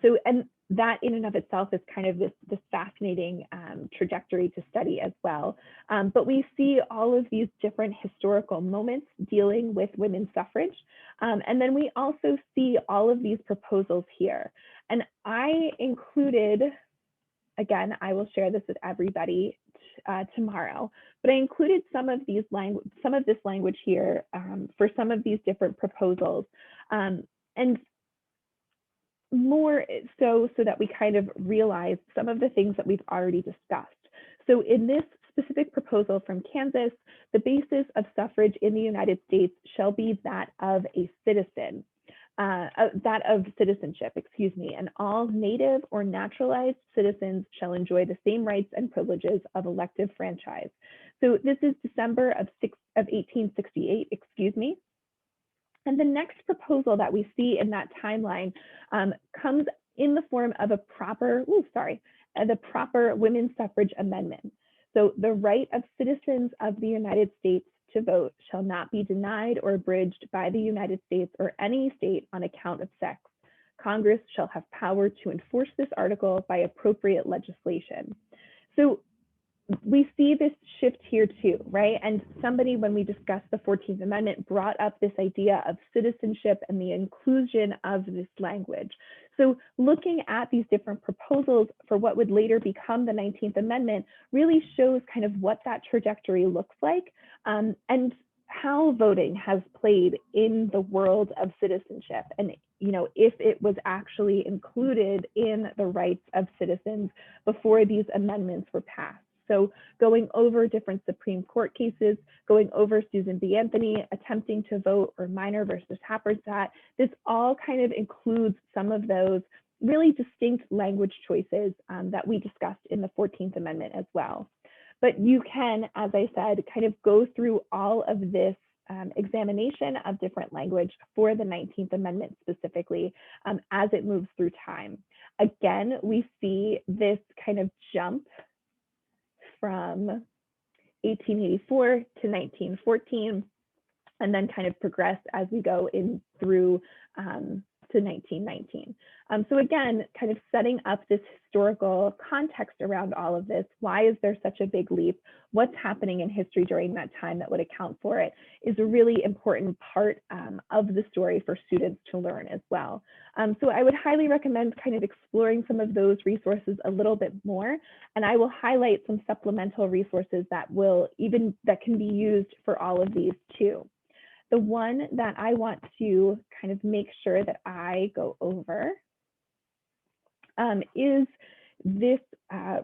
that in and of itself is kind of this fascinating trajectory to study as well. But we see all of these different historical moments dealing with women's suffrage. And then we also see all of these proposals here. And I included, again, I will share this with everybody tomorrow, but I included some of this language here for some of these different proposals, and more so that we kind of realize some of the things that we've already discussed. So in this specific proposal from Kansas, the basis of suffrage in the United States shall be that of a citizen. that of citizenship, excuse me, and all native or naturalized citizens shall enjoy the same rights and privileges of elective franchise. So this is December of 1868, excuse me. And the next proposal that we see in that timeline comes in the form of the proper women's suffrage amendment. So the right of citizens of the United States to vote shall not be denied or abridged by the United States or any state on account of sex. Congress shall have power to enforce this article by appropriate legislation. So we see this shift here too, right? And somebody, when we discussed the 14th Amendment, brought up this idea of citizenship and the inclusion of this language. So looking at these different proposals for what would later become the 19th Amendment really shows kind of what that trajectory looks like, and how voting has played in the world of citizenship, and if it was actually included in the rights of citizens before these amendments were passed. So going over different Supreme Court cases, going over Susan B. Anthony attempting to vote, or Minor versus Happersett, this all kind of includes some of those really distinct language choices that we discussed in the 14th Amendment as well. But you can, as I said, kind of go through all of this examination of different language for the 19th Amendment specifically as it moves through time. Again, we see this kind of jump from 1884 to 1914, and then kind of progress as we go in through to 1919. So again, kind of setting up this historical context around all of this. Why is there such a big leap? What's happening in history during that time that would account for it is a really important part of the story for students to learn as well. So I would highly recommend kind of exploring some of those resources a little bit more, and I will highlight some supplemental resources that can be used for all of these too. The one that I want to kind of make sure that I go over is this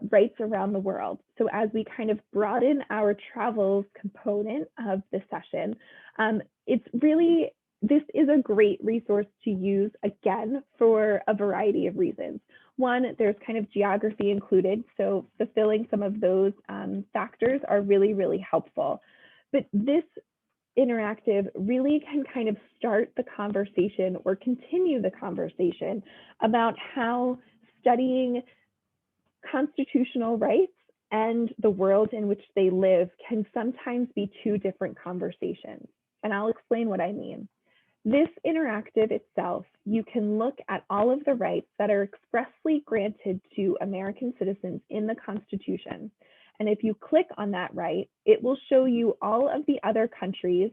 rights around the world. So as we kind of broaden our travels component of the session, this is a great resource to use, again, for a variety of reasons. One, there's kind of geography included, so fulfilling some of those factors are really, really helpful. But this interactive really can kind of start the conversation or continue the conversation about how studying constitutional rights and the world in which they live can sometimes be two different conversations. And I'll explain what I mean. This interactive itself, you can look at all of the rights that are expressly granted to American citizens in the Constitution. And if you click on that right, it will show you all of the other countries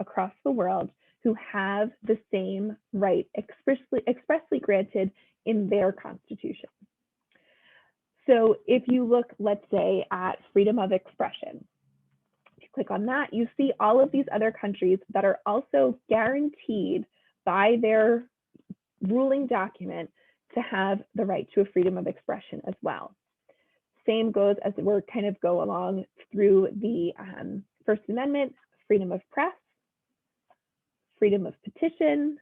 across the world who have the same right expressly granted in their Constitution. So if you look, let's say, at freedom of expression, if you click on that, you see all of these other countries that are also guaranteed by their ruling document to have the right to a freedom of expression as well. Same goes as we're kind of go along through the First Amendment, freedom of press, freedom of petition,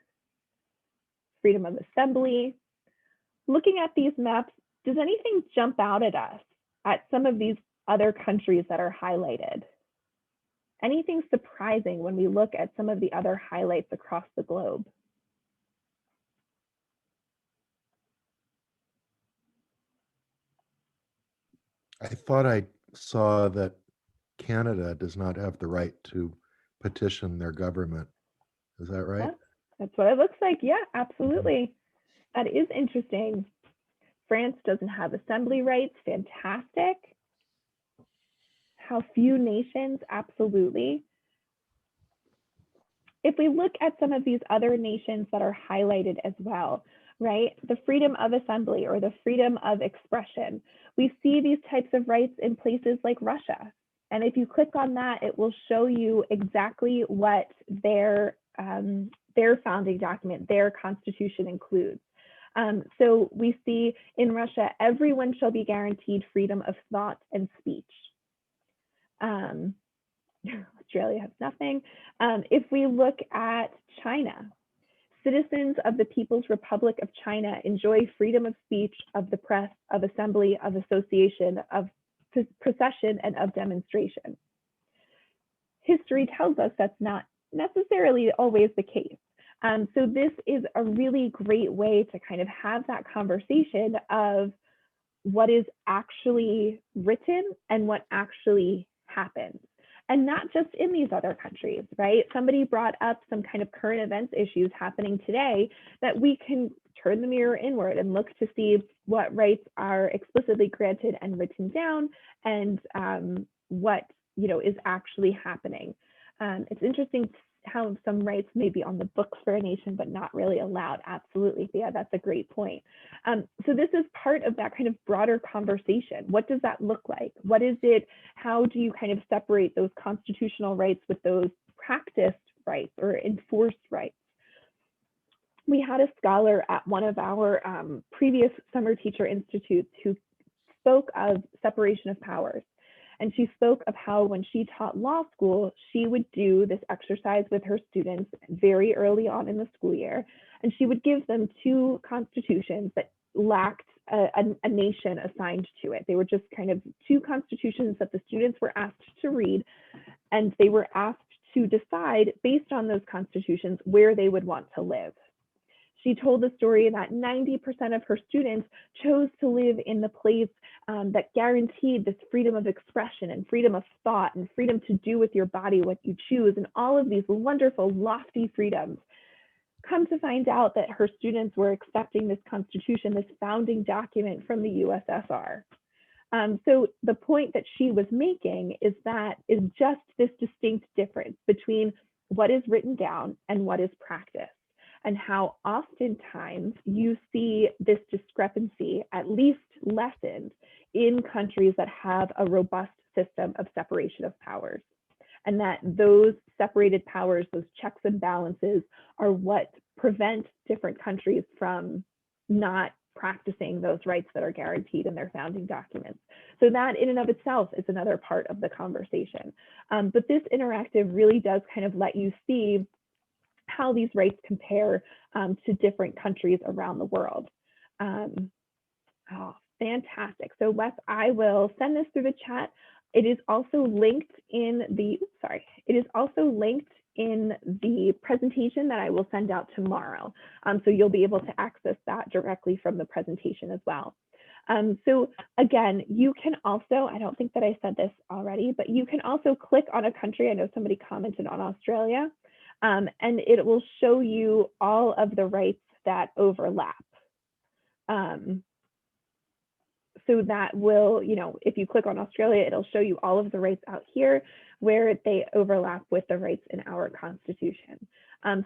freedom of assembly. Looking at these maps, does anything jump out at us at some of these other countries that are highlighted? Anything surprising when we look at some of the other highlights across the globe? I thought I saw that Canada does not have the right to petition their government. Is that right? Yeah, that's what it looks like. Yeah, absolutely. That is interesting. France doesn't have assembly rights. Fantastic. How few nations, absolutely. If we look at some of these other nations that are highlighted as well, right? The freedom of assembly or the freedom of expression. We see these types of rights in places like Russia. And if you click on that, it will show you exactly what their founding document, their constitution includes. So we see in Russia, everyone shall be guaranteed freedom of thought and speech. Australia has nothing. If we look at China, Citizens of the People's Republic of China enjoy freedom of speech, of the press, of assembly, of association, of procession, and of demonstration. History tells us that's not necessarily always the case. So this is a really great way to kind of have that conversation of what is actually written and what actually happens. And not just in these other countries, right? Somebody brought up some kind of current events issues happening today that we can turn the mirror inward and look to see what rights are explicitly granted and written down, and what is actually happening. It's interesting how some rights may be on the books for a nation, but not really allowed. Absolutely, Thea, that's a great point. So this is part of that kind of broader conversation. What does that look like? What is it? How do you kind of separate those constitutional rights with those practiced rights or enforced rights? We had a scholar at one of our previous summer teacher institutes who spoke of separation of powers. And she spoke of how when she taught law school, she would do this exercise with her students very early on in the school year. And she would give them two constitutions that lacked a nation assigned to it. They were just kind of two constitutions that the students were asked to read. And they were asked to decide based on those constitutions where they would want to live. She told the story that 90% of her students chose to live in the place that guaranteed this freedom of expression and freedom of thought and freedom to do with your body what you choose, and all of these wonderful, lofty freedoms. Come to find out that her students were accepting this constitution, this founding document from the USSR. So the point that she was making is just this distinct difference between what is written down and what is practiced, and how oftentimes you see this discrepancy at least lessened in countries that have a robust system of separation of powers. And that those separated powers, those checks and balances, are what prevent different countries from not practicing those rights that are guaranteed in their founding documents. So that in and of itself is another part of the conversation. But this interactive really does kind of let you see how these rights compare to different countries around the world. Oh, fantastic. So Wes, I will send this through the chat. It is also linked in the, presentation that I will send out tomorrow. So you'll be able to access that directly from the presentation as well. So again, you can also, I don't think that I said this already, but you can also click on a country. I know somebody commented on Australia. And it will show you all of the rights that overlap. So that will, if you click on Australia, it'll show you all of the rights out here where they overlap with the rights in our Constitution.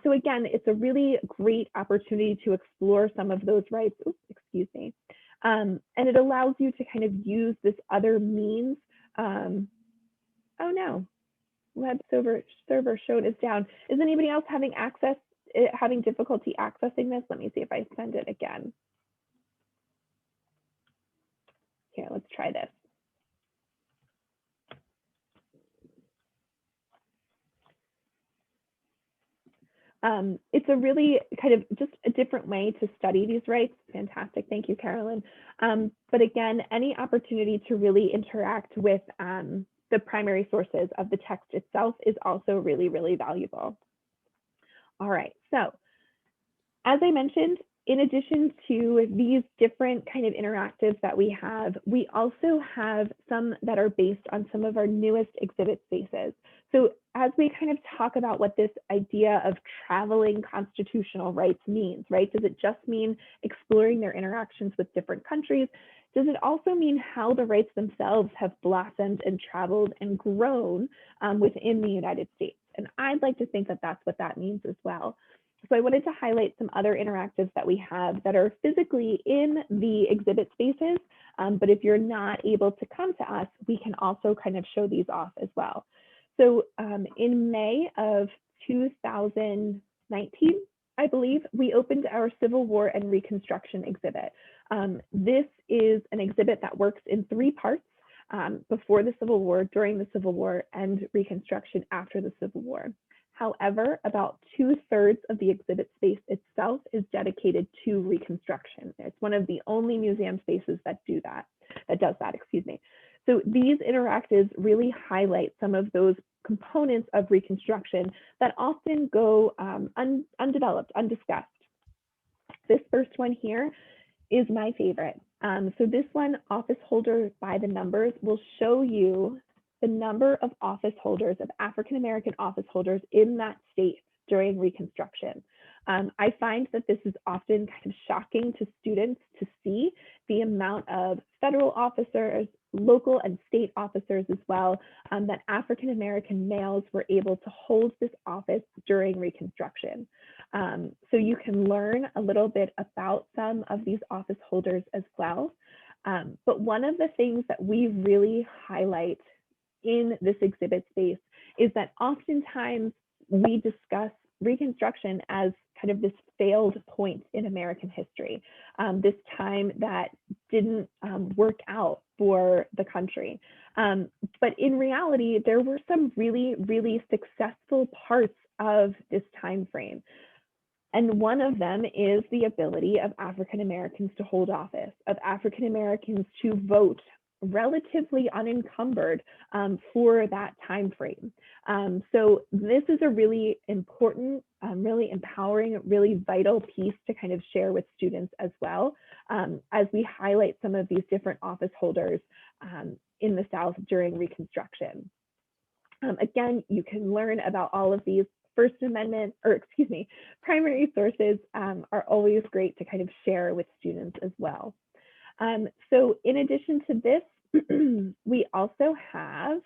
So again, it's a really great opportunity to explore some of those rights. Oops, excuse me. And it allows you to kind of use this other means. Oh no. Web server shown is down. Is anybody else having difficulty accessing this? Let me see if I send it again. Here, let's try this. It's a really kind of just a different way to study these rights. Fantastic, thank you, Carolyn. But again, any opportunity to really interact with the primary sources of the text itself is also really, really valuable. All right, so as I mentioned, in addition to these different kind of interactives that we also have some that are based on some of our newest exhibit spaces. So as we kind of talk about what this idea of traveling constitutional rights means, right? Does it just mean exploring their interactions with different countries? Does it also mean how the rights themselves have blossomed and traveled and grown within the United States? And I'd like to think that that's what that means as well. So I wanted to highlight some other interactives that we have that are physically in the exhibit spaces, but if you're not able to come to us, we can also kind of show these off as well. So in May of 2019, I believe, we opened our Civil War and Reconstruction exhibit. This is an exhibit that works in 3 parts: before the Civil War, during the Civil War, and Reconstruction after the Civil War. However, about 2/3 of the exhibit space itself is dedicated to Reconstruction. It's one of the only museum spaces that does that, excuse me. So these interactives really highlight some of those components of Reconstruction that often go undeveloped, undiscussed. This first one here is my favorite. So this one, office holder by the numbers, will show you the number of office holders, of African-American office holders in that state during Reconstruction. I find that this is often kind of shocking to students to see the amount of federal officers, local and state officers as well, that African-American males were able to hold this office during Reconstruction. So you can learn a little bit about some of these office holders as well. But one of the things that we really highlight in this exhibit space is that oftentimes we discuss Reconstruction as kind of this failed point in American history, this time that didn't work out for the country. But in reality, there were some really, really successful parts of this time frame. And one of them is the ability of African Americans to hold office, of African Americans to vote relatively unencumbered for that time frame. So this is a really important, really empowering, really vital piece to kind of share with students as well, as we highlight some of these different office holders in the South during Reconstruction. Again, you can learn about all of these. First Amendment, or excuse me, primary sources are always great to kind of share with students as well. So in addition to this, we also have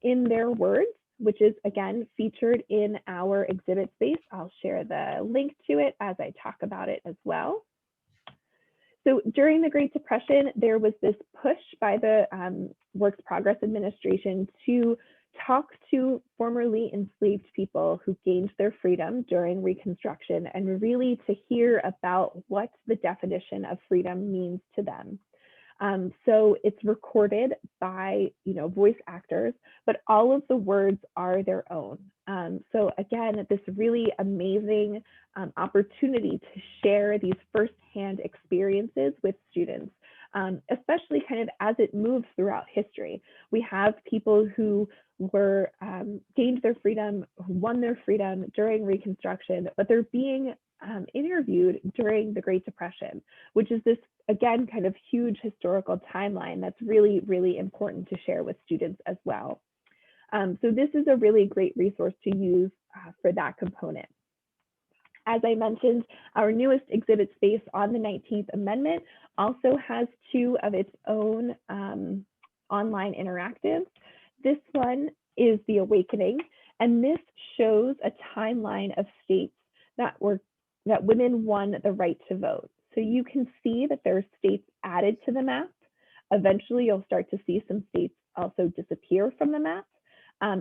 In Their Words, which is again featured in our exhibit space. I'll share the link to it as I talk about it as well. So during the Great Depression, there was this push by the Works Progress Administration to talk to formerly enslaved people who gained their freedom during Reconstruction and really to hear about what the definition of freedom means to them. So it's recorded by, voice actors, but all of the words are their own. So again, this really amazing opportunity to share these firsthand experiences with students, especially kind of as it moves throughout history. We have people who were gained their freedom, who won their freedom during Reconstruction, but they're being interviewed during the Great Depression, which is this, again, kind of huge historical timeline that's really, really important to share with students as well. So this is a really great resource to use for that component. As I mentioned, our newest exhibit space on the 19th Amendment also has two of its own online interactives. This one is The Awakening, and this shows a timeline of states that women won the right to vote. So you can see that there are states added to the map. Eventually, you'll start to see some states also disappear from the map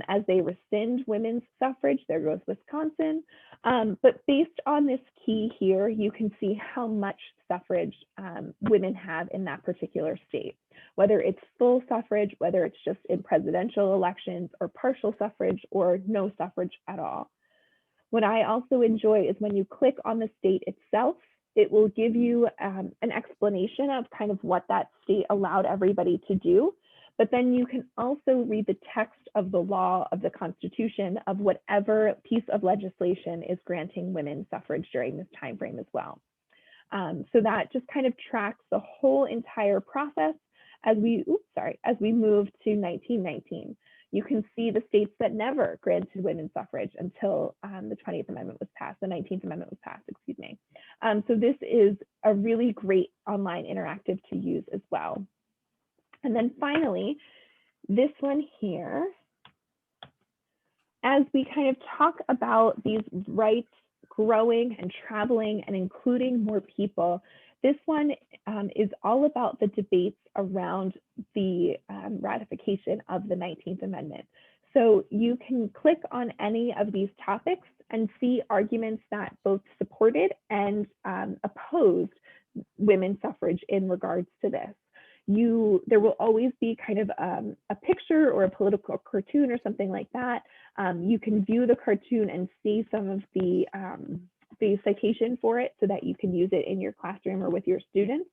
as they rescind women's suffrage. There goes Wisconsin. But based on this key here, you can see how much suffrage women have in that particular state, whether it's full suffrage, whether it's just in presidential elections, or partial suffrage, or no suffrage at all. What I also enjoy is when you click on the state itself, it will give you an explanation of kind of what that state allowed everybody to do. But then you can also read the text of the law, of the Constitution, of whatever piece of legislation is granting women suffrage during this time frame as well. So that just kind of tracks the whole entire process as we move to 1919. You can see the states that never granted women suffrage until the 20th Amendment was passed, the 19th Amendment was passed, excuse me. So this is a really great online interactive to use as well. And then finally, this one here, as we kind of talk about these rights growing and traveling and including more people, this one is all about the debates around the ratification of the 19th Amendment. So you can click on any of these topics and see arguments that both supported and opposed women's suffrage in regards to this. There will always be kind of a picture or a political cartoon or something like that. You can view the cartoon and see some of the citation for it so that you can use it in your classroom or with your students.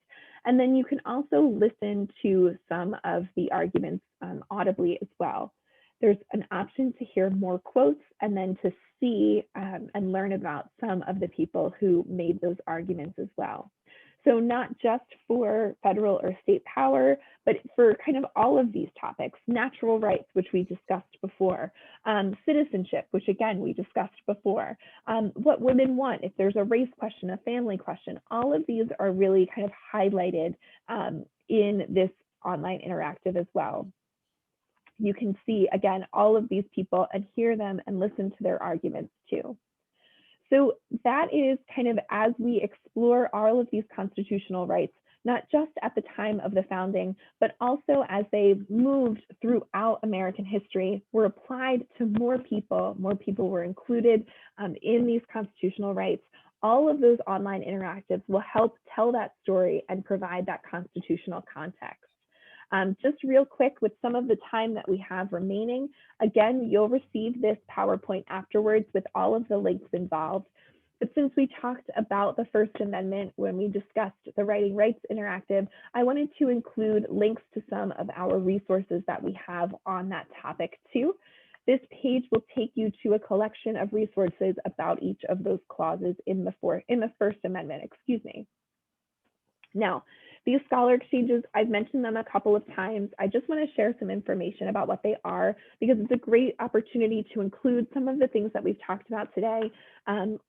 And then you can also listen to some of the arguments audibly as well. There's an option to hear more quotes and then to see and learn about some of the people who made those arguments as well. So not just for federal or state power, but for kind of all of these topics: natural rights, which we discussed before, citizenship, which again, we discussed before, what women want, if there's a race question, a family question, all of these are really kind of highlighted in this online interactive as well. You can see, again, all of these people and hear them and listen to their arguments too. So that is kind of as we explore all of these constitutional rights, not just at the time of the founding, but also as they moved throughout American history, were applied to more people were included in these constitutional rights. All of those online interactives will help tell that story and provide that constitutional context. Just real quick, with some of the time that we have remaining, again, you'll receive this PowerPoint afterwards with all of the links involved. But since we talked about the First Amendment when we discussed the Writing Rights Interactive, I wanted to include links to some of our resources that we have on that topic too. This page will take you to a collection of resources about each of those clauses in the First Amendment, excuse me. Now, these scholar exchanges, I've mentioned them a couple of times. I just want to share some information about what they are, because it's a great opportunity to include some of the things that we've talked about today,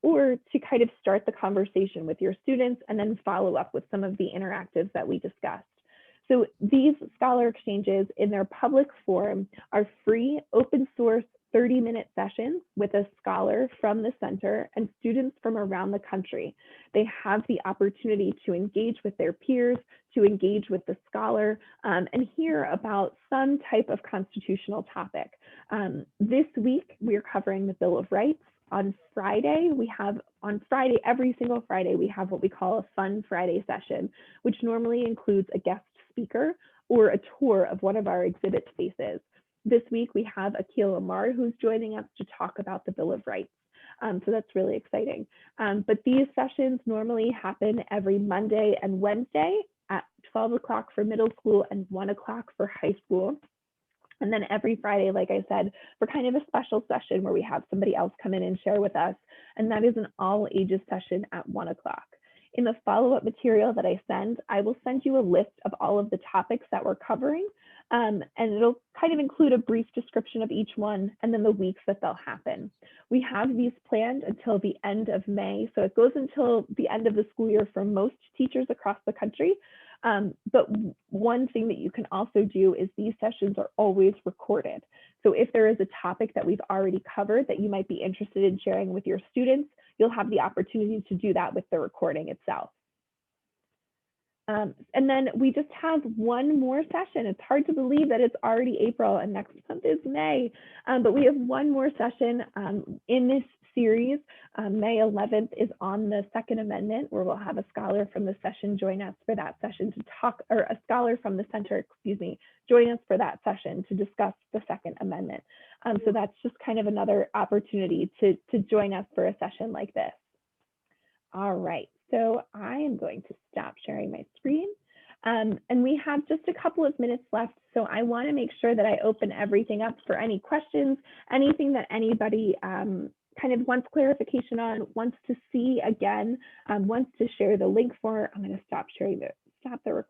or to kind of start the conversation with your students and then follow up with some of the interactives that we discussed. So these scholar exchanges in their public form are free, open source, 30-minute sessions with a scholar from the center and students from around the country. They have the opportunity to engage with their peers, to engage with the scholar, and hear about some type of constitutional topic. This week, we're covering the Bill of Rights. On Friday, every single Friday, we have what we call a Fun Friday session, which normally includes a guest speaker or a tour of one of our exhibit spaces. This week, we have Akil Amar, who's joining us to talk about the Bill of Rights. So that's really exciting. But these sessions normally happen every Monday and Wednesday at 12 o'clock for middle school and 1 o'clock for high school. And then every Friday, like I said, for kind of a special session where we have somebody else come in and share with us. And that is an all ages session at 1 o'clock. In the follow-up material that I send, I will send you a list of all of the topics that we're covering. And it'll kind of include a brief description of each one and then the weeks that they'll happen. We have these planned until the end of May. So it goes until the end of the school year for most teachers across the country. But one thing that you can also do is these sessions are always recorded. So if there is a topic that we've already covered that you might be interested in sharing with your students, you'll have the opportunity to do that with the recording itself. And then we just have one more session. It's hard to believe that it's already April and next month is May, but we have one more session in this series. May 11th is on the Second Amendment, where we'll have a scholar from the session join us for that session to talk, or a scholar from the center, excuse me, join us for that session to discuss the Second Amendment. So that's just kind of another opportunity to join us for a session like this. All right. So I am going to stop sharing my screen. And we have just a couple of minutes left. So I want to make sure that I open everything up for any questions, anything that anybody kind of wants clarification on, wants to see again, wants to share the link for. I'm going to stop the recording.